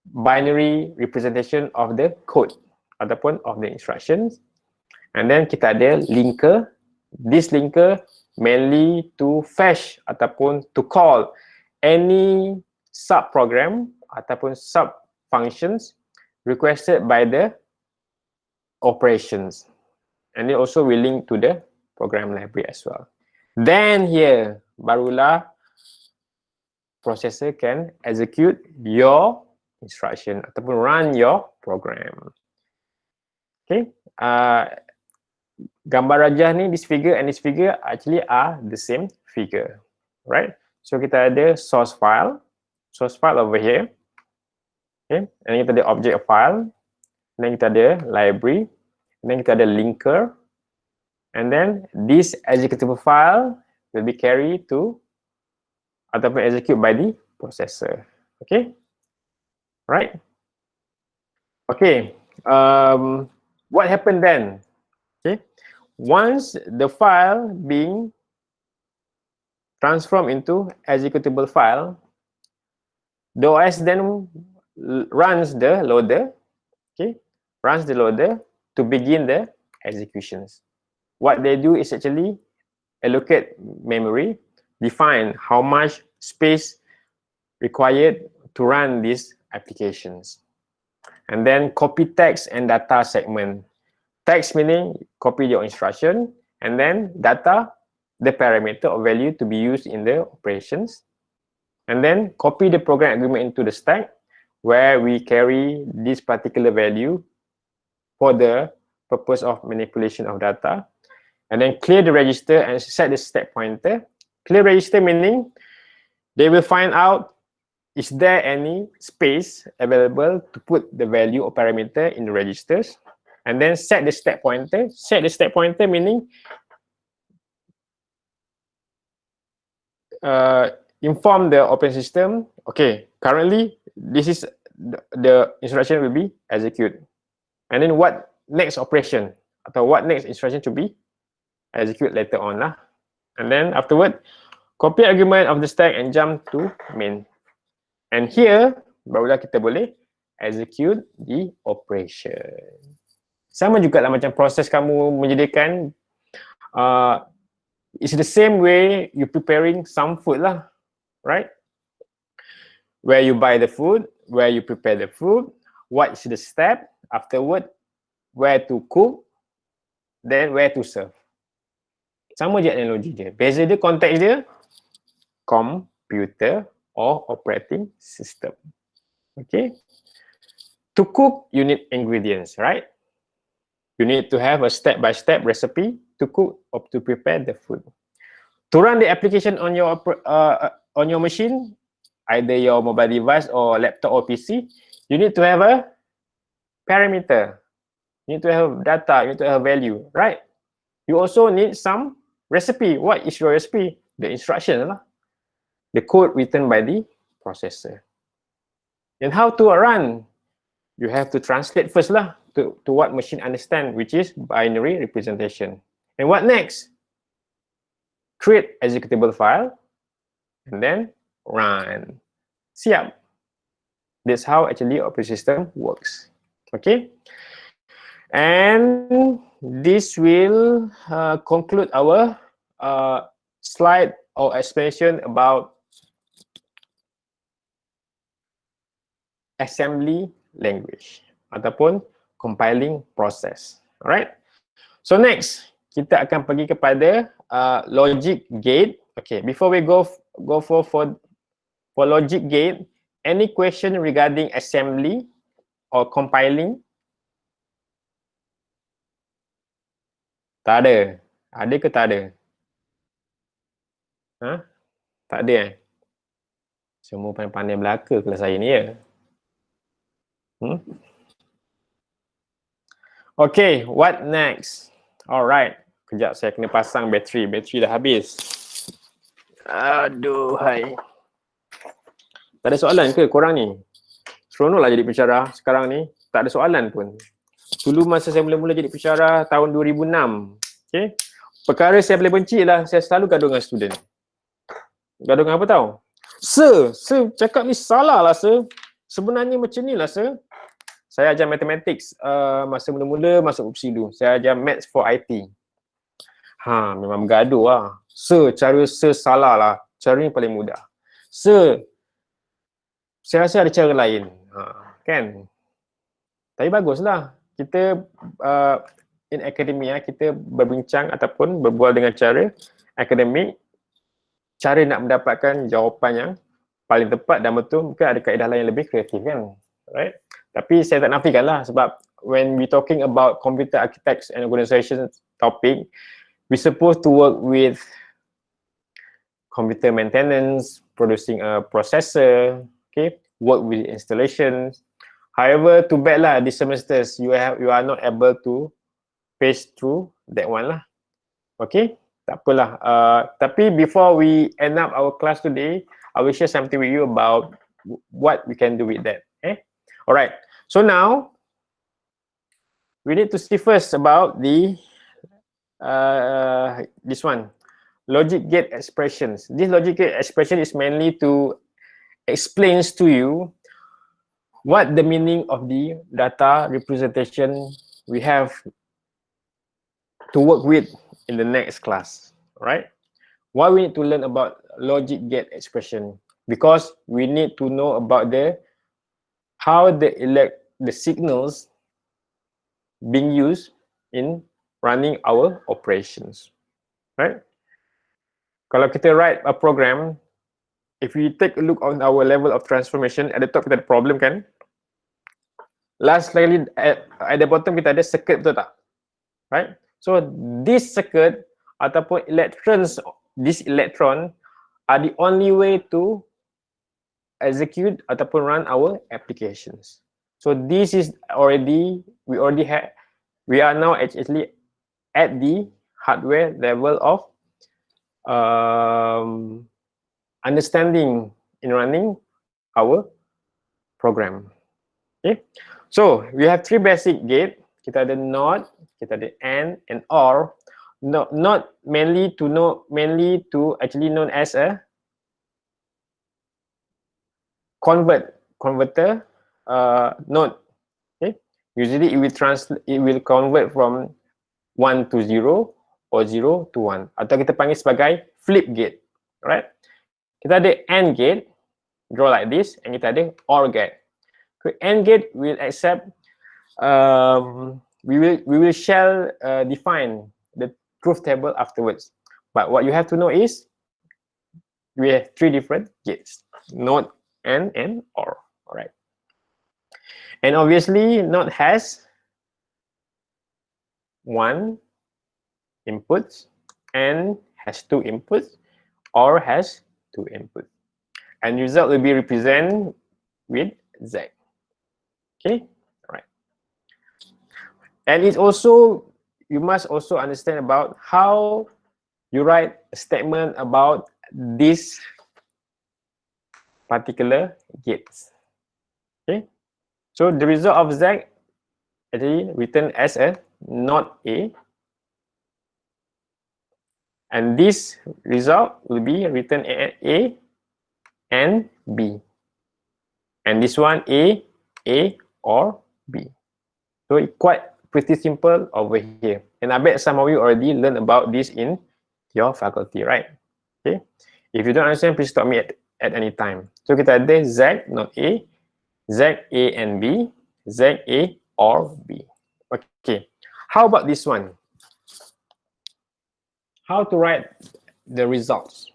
binary representation of the code ataupun of the instructions. And then kita ada linker. This linker mainly to fetch ataupun to call any sub-program ataupun sub-functions requested by the operations. And it also will link to the program library as well. Then here, barulah processor can execute your instruction ataupun run your program. Okay, gambar rajah ni, this figure and this figure actually are the same figure, right? So kita ada source file over here, okay, and then kita ada object file, and then kita ada library, and then kita ada linker, and then this executable file will be carried to ataupun execute by the processor, okay, right? Okay, what happened then? Okay, once the file being transformed into executable file, the OS then runs the loader, okay, runs the loader to begin the executions. What they do is actually allocate memory, define how much space required to run this applications. And then copy text and data segment. Text meaning copy your instruction, and then data, the parameter or value to be used in the operations. And then copy the program agreement into the stack where we carry this particular value for the purpose of manipulation of data. And then clear the register and set the stack pointer. Clear register meaning they will find out is there any space available to put the value or parameter in the registers. And then set the stack pointer. Set the stack pointer meaning inform the operating system, okay, currently this is the instruction will be execute. And then what next operation atau what next instruction to be execute later on lah. And then afterward, copy argument of the stack and jump to main. And here, barulah kita boleh execute the operation. Sama juga lah macam proses kamu menyediakan, it's the same way you preparing some food lah, right? Where you buy the food, where you prepare the food, what is the step, afterward, where to cook, then where to serve. Sama je analogi dia. Beza dia, konteks dia, computer or operating system. Okay. To cook, you need ingredients, right? You need to have a step-by-step recipe to cook or to prepare the food. To run the application on your machine, either your mobile device or laptop or PC, you need to have a parameter. You need to have data, you need to have value, right? You also need some recipe. What is your recipe? The instruction lah. The code written by the processor. And how to run? You have to translate first lah to what machine understand, which is binary representation. And what next? Create executable file and then run. Siap. That's how actually operating system works. Okay. And this will conclude our slide or explanation about assembly language ataupun compiling process. Alright. So next, kita akan pergi kepada logic gate. Okay, before we go for logic gate, any question regarding assembly or compiling? Tak ada. Ada ke tak ada? Ha? Tak ada eh? Semua pandai-pandai belaka kelas saya ni ya. Okay, what next? Alright. Kejap saya kena pasang bateri. Bateri dah habis. Aduhai. Tak ada soalan ke korang ni? Seronoklah jadi pensyarah sekarang ni. Tak ada soalan pun. Dulu masa saya mula-mula jadi pensyarah tahun 2006. Okay. Perkara saya boleh benci lah, saya selalu gaduh dengan student. Gaduh dengan apa tahu? Sir cakap ni salah lah sir. Sebenarnya macam ni lah sir. Saya ajar mathematics masa mula-mula masuk UPSIDU. Saya ajar maths for IT. Memang bergaduh lah. Sir, cara sir salah lah. Cara ni paling mudah. Sir, saya rasa ada cara lain. Kan? Tapi baguslah. Kita in academia, kita berbincang ataupun berbual dengan cara akademik, cara nak mendapatkan jawapan yang paling tepat dan betul. Mungkin ada kaedah lain yang lebih kreatif kan, right? Tapi saya tak nafikan lah sebab when we talking about computer architects and organization topic, we supposed to work with computer maintenance, producing a processor, okay, work with installations. However, too bad lah, this semesters you are not able to pace through that one lah. Okay, tak apalah. Tapi before we end up our class today, I will share something with you about what we can do with that. Okay, alright. So now we need to see first about the this one, logic gate expressions. This logic gate expression is mainly to explains to you what the meaning of the data representation we have to work with in the next class, right? Why we need to learn about logic gate expression? Because we need to know about the how the signals being used in running our operations, right? Kalau kita write a program, if we take a look on our level of transformation, at the top kita ada problem kan? Last sekali at the bottom kita ada circuit, betul tak? Right? So this circuit ataupun electrons, this electron are the only way to execute ataupun run our applications. So this is already, we are now actually at the hardware level of understanding in running our program. Okay, so we have three basic gate. Kita ada NOT, kita ada AND and OR. Not mainly to actually known as a converter node. Okay, usually it will convert from 1 to 0 or 0 to 1, atau kita panggil sebagai flip gate. Alright, kita ada AND gate, draw like this, and kita ada OR gate. Okay, AND gate will accept we will shall define the truth table afterwards, but what you have to know is we have three different gates: NOT, AND, and OR. All right, and obviously NOT has one inputs, AND has two inputs, OR has two inputs, and result will be represented with Z. Okay, all right. And it's also, you must also understand about how you write a statement about this particular gates. Okay, so the result of Z actually written as a NOT A, and this result will be written A and B, and this one A or B. So it's quite pretty simple over here, and I bet some of you already learned about this in your faculty, right? Okay, if you don't understand, please stop me at any time. So kita ada Z not A, Z A and B, Z A or B. Okay, how about this one? How to write the results?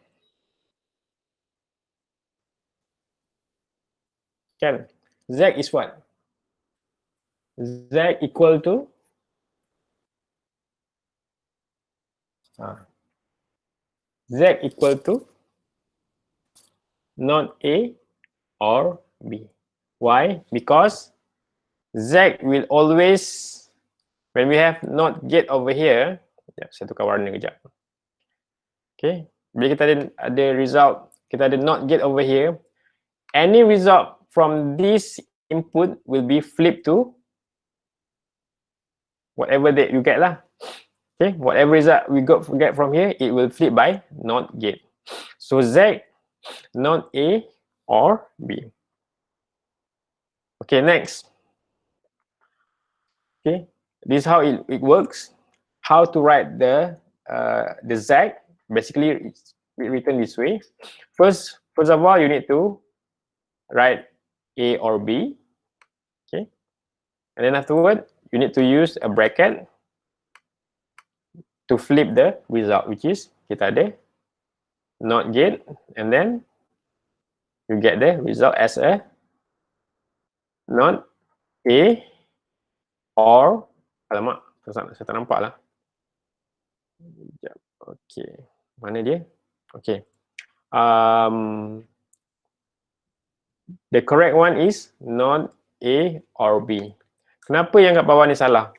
Can Z is what? Z equal to Z equal to not A or B. Why? Because Z will always, when we have not gate over here, saya tukar warna kejap. Okay, bila kita ada result, kita ada not gate over here, any result from this input will be flipped to whatever that you get lah. Okay, whatever result we get from here, it will flip by not gate. So Z not A or B. Okay, next. Okay, this is how it works. How to write the Z? Basically, it's written this way. First of all, you need to write A or B. Okay, and then afterward, you need to use a bracket to flip the result, which is kita ada not gate, and then you get the result as a not A or, alamak, saya tak nampak lah. Okay, mana dia? Okay, the correct one is not A or B. Kenapa yang kat bawah ni salah?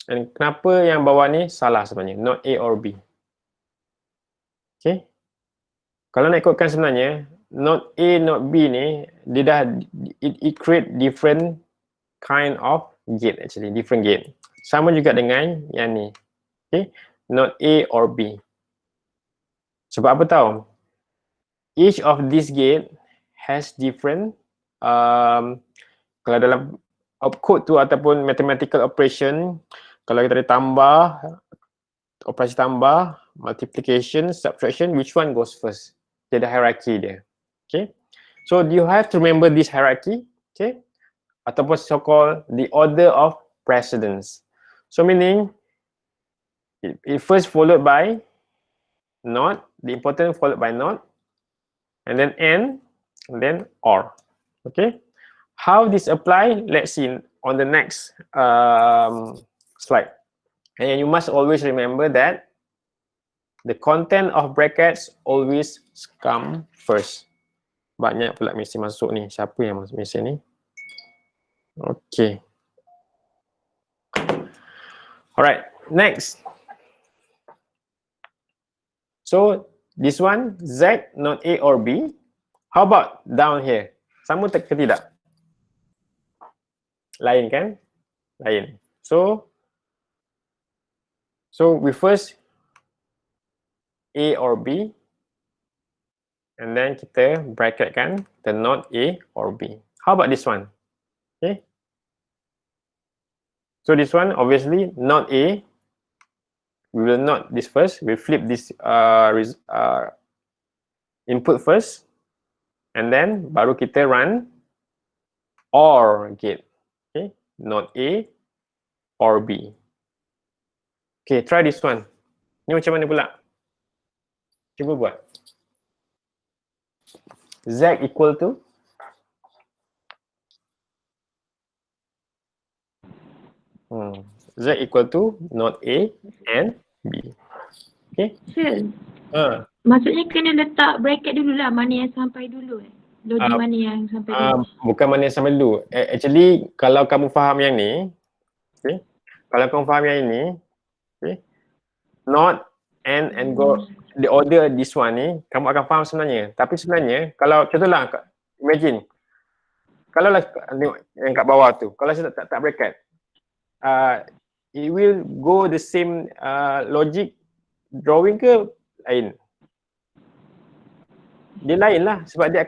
Dan kenapa yang bawah ni salah sebenarnya? Not A or B. Okay, kalau nak ikutkan sebenarnya not A, not B ni, dia dah it create different kind of gate actually, different gate. Sama juga dengan yang ni. Okay, not A or B. Sebab apa tahu? Each of this gate has different kalau dalam opcode tu ataupun mathematical operation, kalau kita ada tambah, operasi tambah, multiplication, subtraction, which one goes first? Dia ada hierarchy dia. Okay. So you have to remember this hierarchy. Okay. Ataupun so-called the order of precedence. So meaning it first followed by not, the important followed by not, and then and then or. Okay. How this apply? Let's see on the next slide. And you must always remember that the content of brackets always come first. Banyak pula mesti masuk ni. Siapa yang masuk mesti ni? Okay. Alright, next. So this one, Z not A or B. How about down here? Sama ke tidak? Lain kan? Lain. So we first A or B, and then kita bracket kan the not A or B. How about this one? Okay. So this one obviously not A. We will not this first. We flip this input first, and then baru kita run OR gate. Okay, not A or B. Okay, try this one. Ni macam mana pula? Cuba buat. Z equal to Z equal to not A and B. Okay. Sir, maksudnya kena letak bracket dulu lah, mana yang sampai dulu Loading mana yang sampai dulu? Bukan mana yang sampai dulu. Actually, kalau kamu faham yang ni, okay, kalau kamu faham yang ini, okay, not and go, the order this one ni, kamu akan faham sebenarnya. Tapi sebenarnya, kalau contohlah, imagine, kalau lah yang kat bawah tu, kalau saya tak bracket, it will go the same logic drawing ke lain? Dia lain lah, sebab dia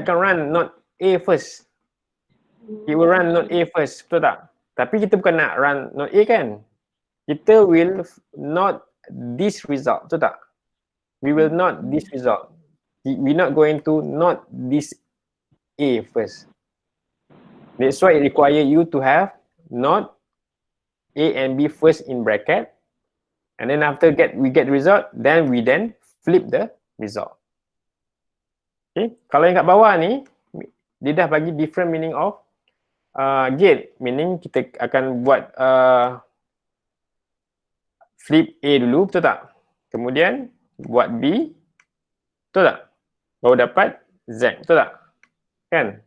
akan run not A first. It will run not A first, betul tak? Tapi kita bukan nak run not A kan? Kita will not this result, betul tak? We will not this result. We're not going to not this A first. That's why it require you to have not A and B first in bracket, and then after we get result, then we flip the result. Okay, kalau yang kat bawah ni, dia dah bagi different meaning of gate, meaning kita akan buat flip A dulu, betul tak? Kemudian buat B, betul tak? Baru dapat Z, betul tak? Kan?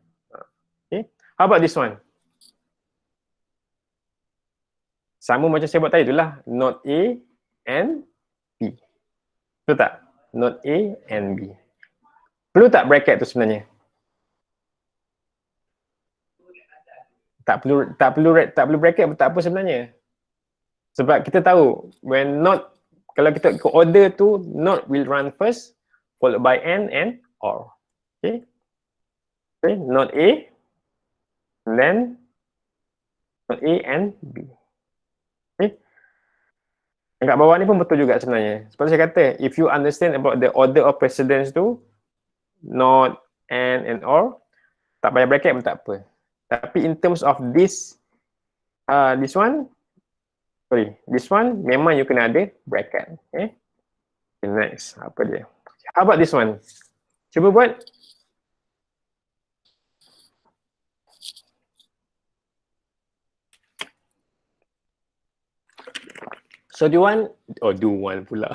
Okay, how about this one? Sama macam saya buat tadi itulah, not A and B. Betul tak? Not A and B. Perlu tak bracket tu sebenarnya? Tak perlu bracket pun tak apa sebenarnya. Sebab kita tahu when not, kalau kita ikut order tu, not will run first, followed by and or. Okay? Okay, not A, and then not A and B. Okay. Yang kat bawah ni pun betul juga sebenarnya. Seperti saya kata, if you understand about the order of precedence tu, not, and or, tak payah bracket pun tak apa. Tapi in terms of this one, memang you kena ada bracket. Okay. Okay, next, apa dia? How about this one? Cuba buat. So do one pula.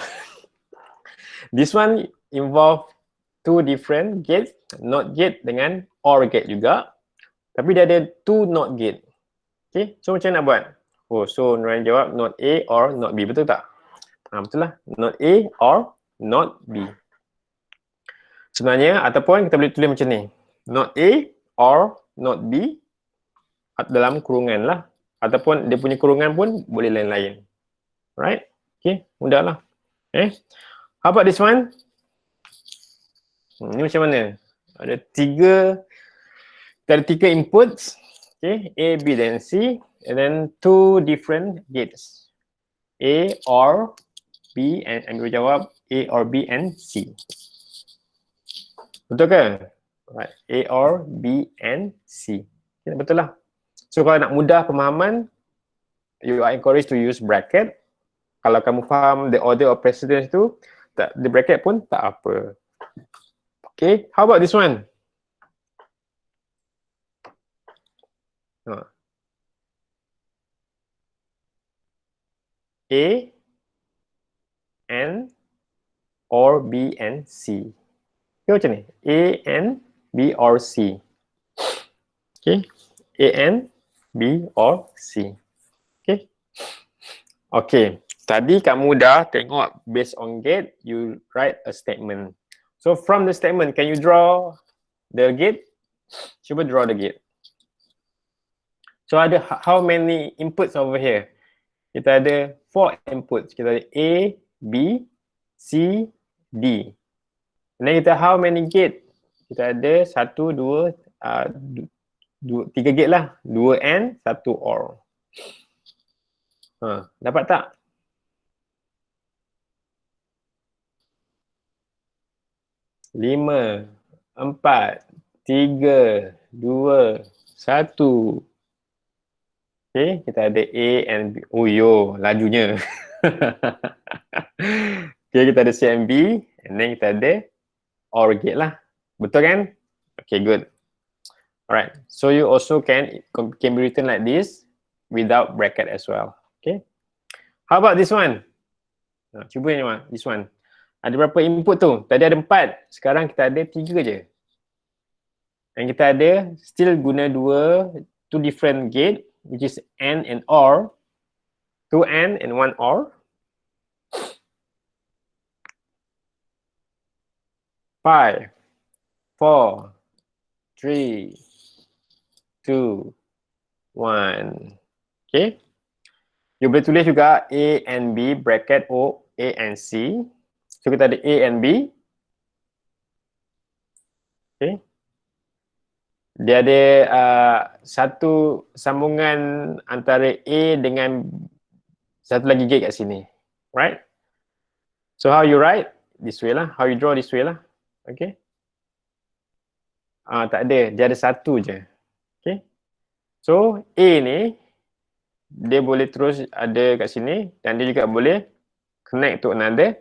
This one involve two different gate, not gate dengan or gate juga. Tapi dia ada two not gate. Okay, so macam mana nak buat? Oh, so Nurain jawab not A or not B, betul tak? Betul lah, not A or not B. Sebenarnya, ataupun kita boleh tulis macam ni. Not A or not B dalam kurungan lah. Ataupun dia punya kurungan pun boleh lain-lain. Right? Okay, mudah lah. Okay. How about this one? Ini macam mana? Ada tiga inputs. Okay, A, B dan C. And then two different gates. A or B, and ambil jawab A or B and C. Betul ke? Right. A or B and C. Okay, betul lah. So kalau nak mudah pemahaman, you are encouraged to use bracket. Kalau kamu faham the order of precedence tu, tak, the bracket pun tak apa. Okay, how about this one? A and or B and C. Okay, macam ni. A and B or C. Okay. A and B or C. Okay. Okay. Tadi kamu dah tengok based on gate, you write a statement. So from the statement, can you draw the gate? Cuba draw the gate. So ada how many inputs over here? Kita ada 4 inputs. Kita ada A, B, C, D. And then kita how many gate? Kita ada 1, 2, 3 gate lah. 2 AND, 1 OR. Dapat tak? Lima, 4, 3, 2, 1. Okay, kita ada A and B. Oh yo, lajunya. Okay, kita ada C and B. And then kita ada OR gate lah. Betul kan? Okay, good. Alright, so you also can be written like this without bracket as well. Okay. How about this one? Cuba ni, this one. Ada berapa input tu? Tadi ada 4. Sekarang kita ada 3 je. Dan kita ada still guna two different gate, which is AND and OR. 2 AND and 1 OR. 5, 4, 3, 2, 1. Okay. You boleh tulis juga A and B bracket O, A and C. So kita ada A and B. Okay. Dia ada satu sambungan antara A dengan satu lagi gate kat sini. Right? So how you write? This way lah. How you draw this way lah. Okay. Tak ada. Dia ada satu je. Okay. So A ni dia boleh terus ada kat sini dan dia juga boleh connect to another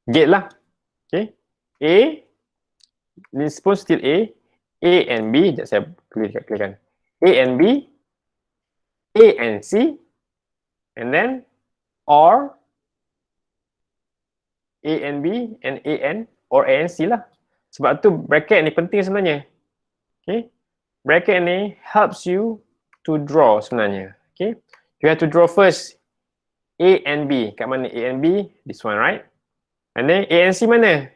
gate lah. Okay. A this pun still A and B. Sekejap saya tuliskan. A and B, A and C, and then OR A and B and A and or A and C lah. Sebab tu bracket ni penting sebenarnya. Okay. Bracket ni helps you to draw sebenarnya. Okay. You have to draw first A and B. Kat mana A and B? This one, right? And then A and C mana?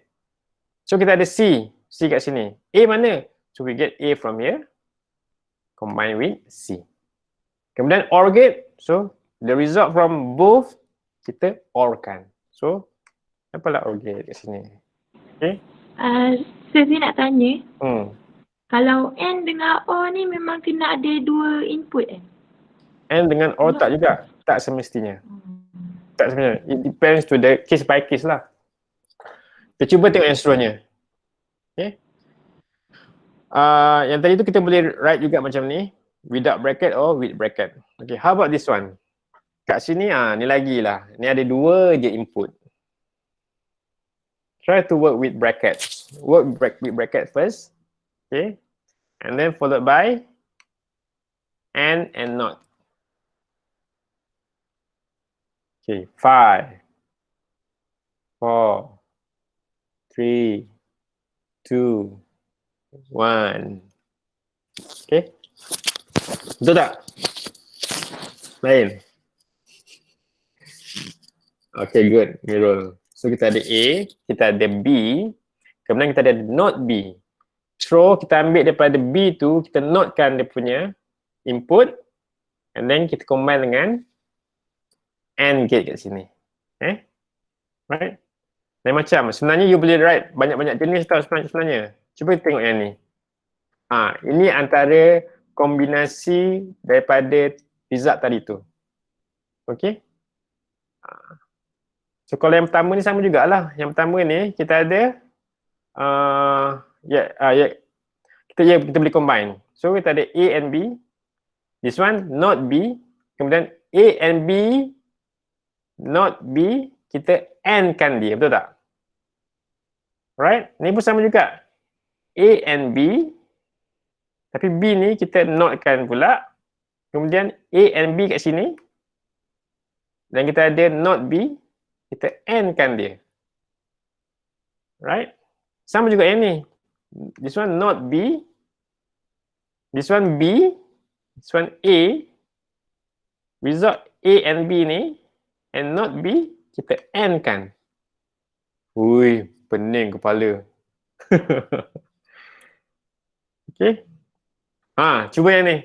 So kita ada C. C kat sini. A mana? So we get A from here. Combine with C. Kemudian OR gate. So the result from both kita OR-kan. So apalah OR gate kat sini. Okay. Saya nak tanya. Kalau N dengan O ni memang kena ada 2 input kan? N dengan O tak juga. Tak semestinya. Tak sebenarnya. It depends to the case by case lah. Kita cuba tengok yang seterusnya. Okay. Yang tadi tu kita boleh write juga macam ni. Without bracket or with bracket. Okay, how about this one? Kat sini, ni lagi lah. Ni ada 2 je input. Try to work with brackets. Work with bracket first. Okay. And then followed by and not. Okay, 5, 4, 3, 2, 1. Okay. Betul tak? Lain. Okay, good. Mirror. So kita ada A, kita ada B, kemudian kita ada not B. So kita ambil daripada B tu, kita notekan dia punya input, and then kita combine dengan AND gate kat sini. Right? Lain macam. Sebenarnya you boleh write banyak-banyak jenis tau sebenarnya. Cuba tengok yang ni. Ini antara kombinasi daripada result tadi tu. Okay? So kalau yang pertama ni sama jugalah. Yang pertama ni kita ada kita boleh combine. So kita ada A and B. This one not B. Kemudian A and B not B, kita AND kan dia, betul tak? Right? Ni pun sama juga. A and B, tapi B ni kita not kan pula. Kemudian A and B kat sini. Dan kita ada not B, kita AND kan dia. Right? Sama juga yang ni. This one not B. This one B. This one A. Result A and B ni. And not B, kita AND kan. Ui, pening kepala. Okay. Cuba yang ni.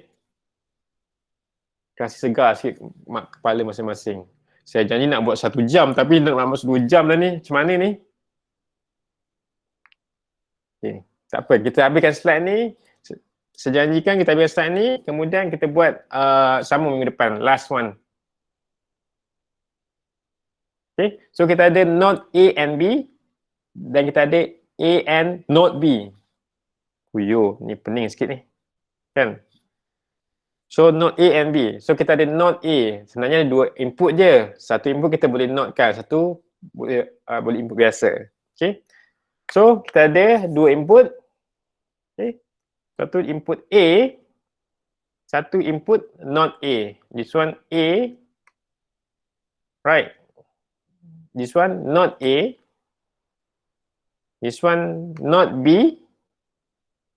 Kasih segar sikit kepala masing-masing. Saya janji nak buat 1 jam tapi nak masuk 2 jam dah ni. Macam mana ni? Okay. Tak apa, kita habiskan slide ni. Sejanjikan kita habiskan slide ni. Kemudian kita buat sama minggu depan. Last one. Okay. So kita ada not A and B. Dan kita ada A and not B. Uyo, ni pening sikit ni. Kan? So not A and B. So kita ada not A. Sebenarnya ada 2 input je. Satu input kita boleh not kan. Satu boleh input biasa. Okay. So kita ada 2 input. Okay. Satu input A. Satu input not A. This one A. Right. This one not A. This one not B.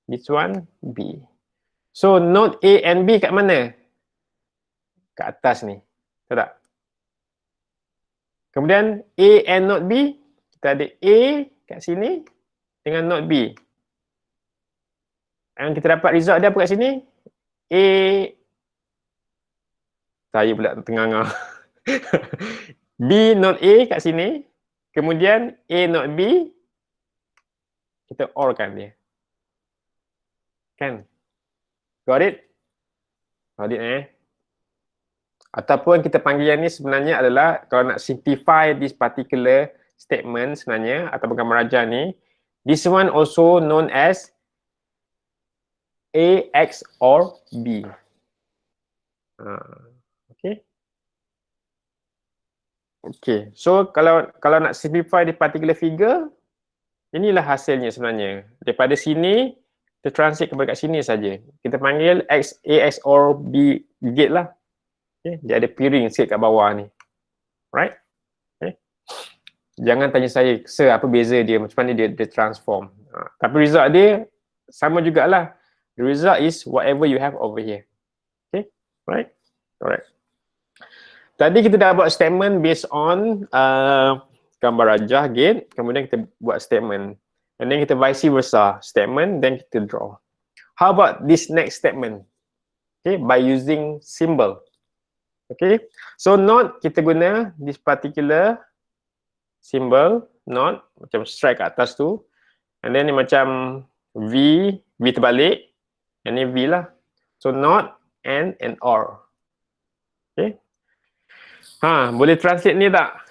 This one B. So not A and B kat mana? Kat atas ni. Tahu tak? Kemudian A and not B, kita ada A kat sini dengan not B. Dan kita dapat result dia apa kat sini? A. Saya pula tengah-tengah. B not A kat sini. Kemudian A not B. Kita OR kan dia. Kan? Got it? Got it Ataupun kita panggil yang ni sebenarnya adalah kalau nak simplify this particular statement sebenarnya ataupun gambar raja ni, this one also known as A, X or B. Okay. Okay. So kalau nak simplify the particular figure, inilah hasilnya sebenarnya. Daripada sini kita translate kepada kat sini saja. Kita panggil X, A, X or B gate lah. Okay. Dia ada piring sikit kat bawah ni. Right? Okay. Jangan tanya saya, sir, apa beza dia, macam mana dia transform. Tapi result dia sama jugalah. The result is whatever you have over here. Okay? Right? Alright. Tadi kita dah buat statement based on gambar rajah gate. Kemudian kita buat statement. And then kita vice versa. Statement, then kita draw. How about this next statement? Okay, by using symbol. Okay, so not kita guna this particular symbol, not macam strike kat atas tu. And then ni macam V terbalik. And ni V lah. So not, and or. Okay. Boleh translate ni tak?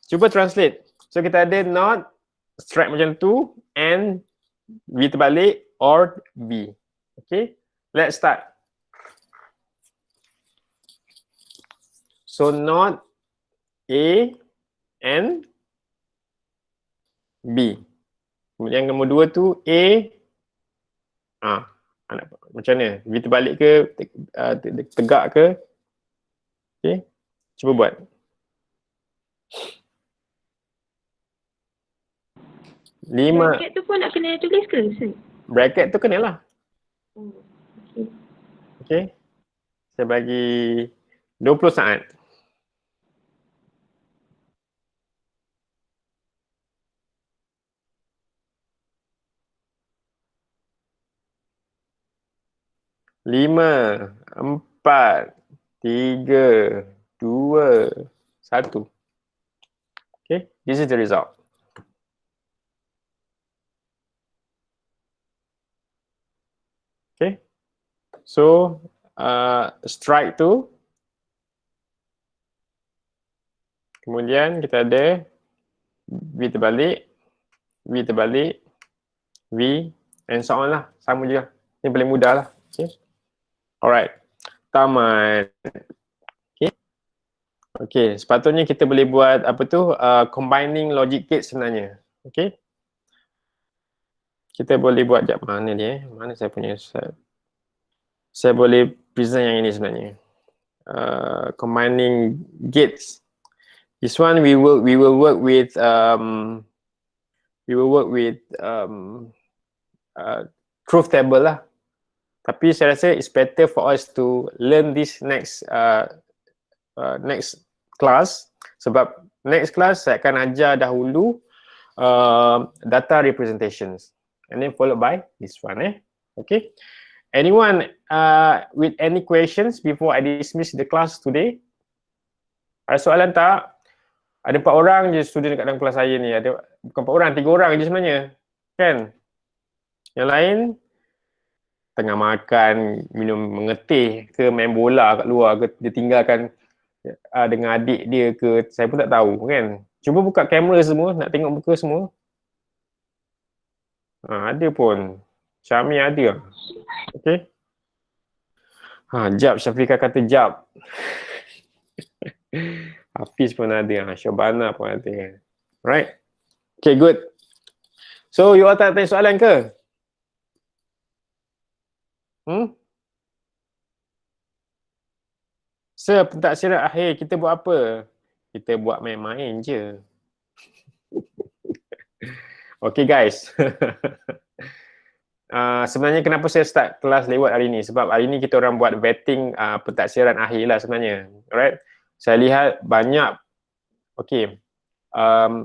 Cuba translate. So kita ada not, strike macam tu, and V terbalik, or V. Okay, let's start. So not A and B. Kemudian yang nombor 2 tu A. Macam mana? V terbalik ke? Tegak ke? Okay, cuba buat. Bracket tu pun nak kena tulis ke? Bracket tu kena lah. Okay. Okay. Saya bagi 20 saat. Lima, 4, 3, 2, 1. Okay, this is the result. Okay, so strike tu Kemudian kita ada V terbalik, V terbalik, V, and so on lah. Sama je lah. Ini paling mudah lah. Okay. Alright. Tamat. Okay. Okay. Sepatutnya kita boleh buat apa tu, combining logic gate sebenarnya. Okay. Kita boleh buat jap mana dia? Mana saya punya slide? Saya boleh present yang ini sebenarnya. Combining gates. This one we will work with truth table lah. Tapi saya rasa it's better for us to learn this next class, sebab next class saya akan ajar dahulu data representations and then followed by this one. Okay. Anyone with any questions before I dismiss the class today? Ada soalan tak? Ada 4 orang je student dekat dalam kelas saya ni. Ada bukan 4 orang, 3 orang je sebenarnya. Kan? Yang lain tengah makan, minum mengetih ke main bola kat luar ke dia tinggalkan dengan adik dia ke, saya pun tak tahu kan. Cuba buka kamera semua, nak tengok muka semua. Ada pun. Syami ada. Okay. Jap, Syafiqah kata jap. Hafiz pun ada, Syabana pun ada. Right? Okay, good. So, you all tak tanya soalan ke? Sir, pentaksiran akhir kita buat apa? Kita buat main-main je. Okay guys. Sebenarnya kenapa saya start kelas lewat hari ni? Sebab hari ni kita orang buat vetting pentaksiran akhir lah sebenarnya. Alright? Saya lihat banyak,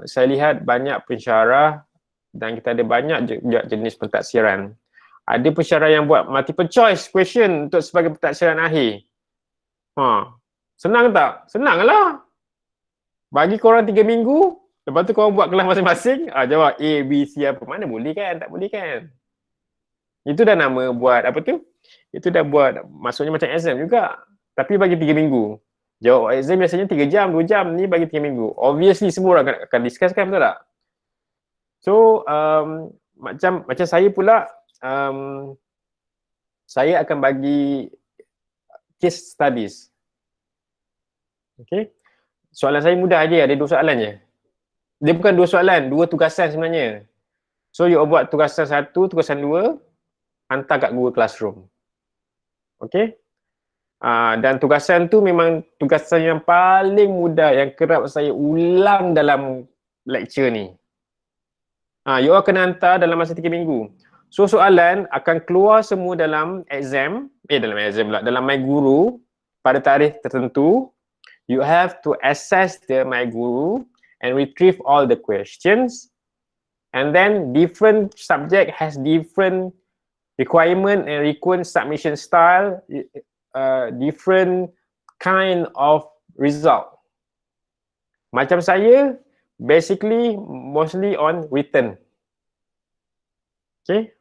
saya lihat banyak pensyarah dan kita ada banyak jenis pentaksiran. Ada pensyarah yang buat multiple choice question untuk sebagai pentaksiran akhir. Senang tak? Senang lah. Bagi korang 3 minggu, lepas tu korang buat kelas masing-masing, jawab A, B, C apa. Mana boleh kan? Tak boleh kan? Itu dah nama buat apa tu? Itu dah buat, maksudnya macam exam juga. Tapi bagi 3 minggu. Jawab exam biasanya 3 jam, 2 jam. Ni bagi 3 minggu. Obviously semua orang akan discuss kan, betul tak? So, macam saya pula, saya akan bagi case studies. Okay. Soalan saya mudah aja, ada 2 soalan je. Dia bukan 2 soalan, 2 tugasan sebenarnya. So, you buat tugasan 1, tugasan 2, hantar kat Google Classroom. Okay. Dan tugasan tu memang tugasan yang paling mudah, yang kerap saya ulang dalam lecture ni. You all kena hantar dalam masa 3 minggu. So, soalan akan keluar semua dalam exam, dalam My Guru pada tarikh tertentu. You have to access the My Guru and retrieve all the questions. And then different subject has different requirement and requirement submission style, different kind of result. Macam saya, basically mostly on written. Okay.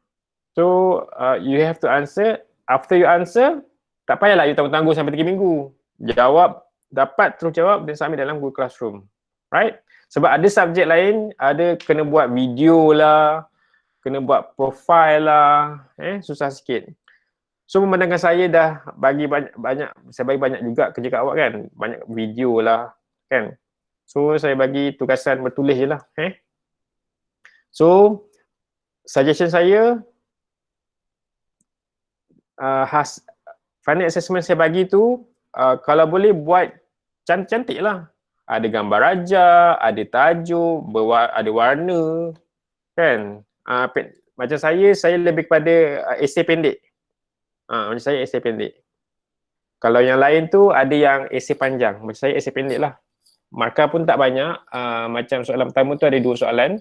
So, you have to answer. After you answer, tak payahlah you tangguh-tangguh sampai 3 minggu. Jawab, dapat terus jawab dan submit dalam Google Classroom. Right? Sebab ada subjek lain, ada kena buat video lah, kena buat profile lah, susah sikit. So, memandangkan saya dah bagi banyak, saya bagi banyak juga kerja kat awak kan, banyak video lah, kan. So, saya bagi tugasan bertulis je lah. So, suggestion saya, final assessment saya bagi tu, kalau boleh buat cantik-cantik lah. Ada gambar raja, ada tajuk, ada warna, kan. Macam saya lebih kepada esei pendek. Macam saya esei pendek. Kalau yang lain tu ada yang esei panjang. Macam saya esei pendek lah. Markah pun tak banyak. Macam soalan pertama tu ada 2 soalan.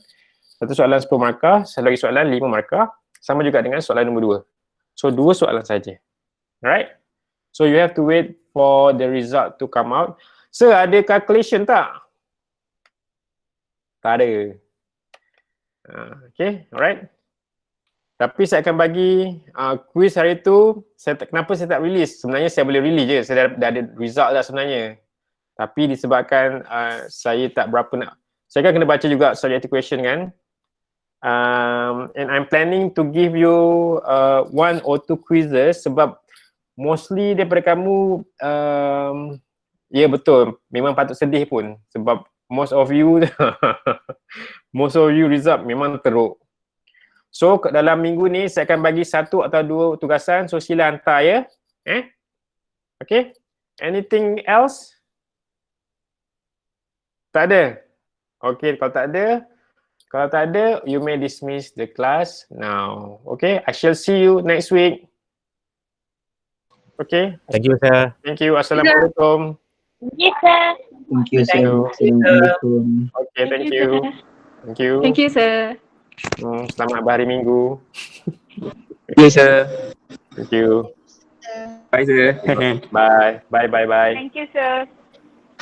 Satu soalan 10 markah, satu lagi soalan 5 markah. Sama juga dengan soalan nombor 2. So 2 soalan saja. Alright? So you have to wait for the result to come out. So ada calculation tak? Tak ada. Okay, alright. Tapi saya akan bagi quiz hari tu. Kenapa saya tak release? Sebenarnya saya boleh release je. Saya dah ada result dah sebenarnya. Tapi disebabkan saya tak berapa nak, saya kan kena baca juga subjective question kan. And I'm planning to give you 1 or 2 quizzes sebab mostly daripada kamu ya betul, memang patut sedih pun sebab most of you result memang teruk. So dalam minggu ni saya akan bagi 1 atau 2 tugasan, so sila hantar ya. Okay, anything else? Tak ada? Okay, kalau tak ada, you may dismiss the class now. Okay, I shall see you next week. Okay. Thank you, sir. Thank you. Assalamualaikum. Yes, sir. Thank you, sir. Thank you. Assalamualaikum. Okay, thank you. sir. Thank you. Thank you, sir. Selamat berhari Minggu. Thank you, sir. Thank you. Bye, sir. Bye. Bye, bye, bye. Thank you, sir.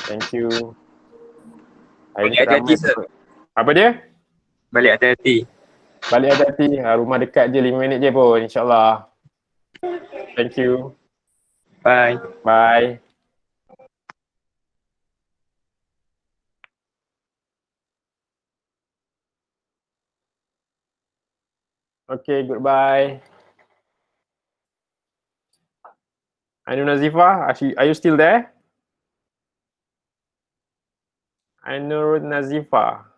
Thank you. Hari ni Balik hati-hati, ramai. sir. Apa dia? Balik hati-hati. Balik hati-hati. Rumah dekat je, 5 minit je pun, insyaAllah. Thank you. Bye. Bye. Okay, goodbye. Ainul Nazifa, are you still there? Ainul Nazifa.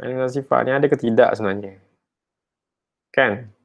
Ainul Nazifa ni ada ke tidak sebenarnya? Kan?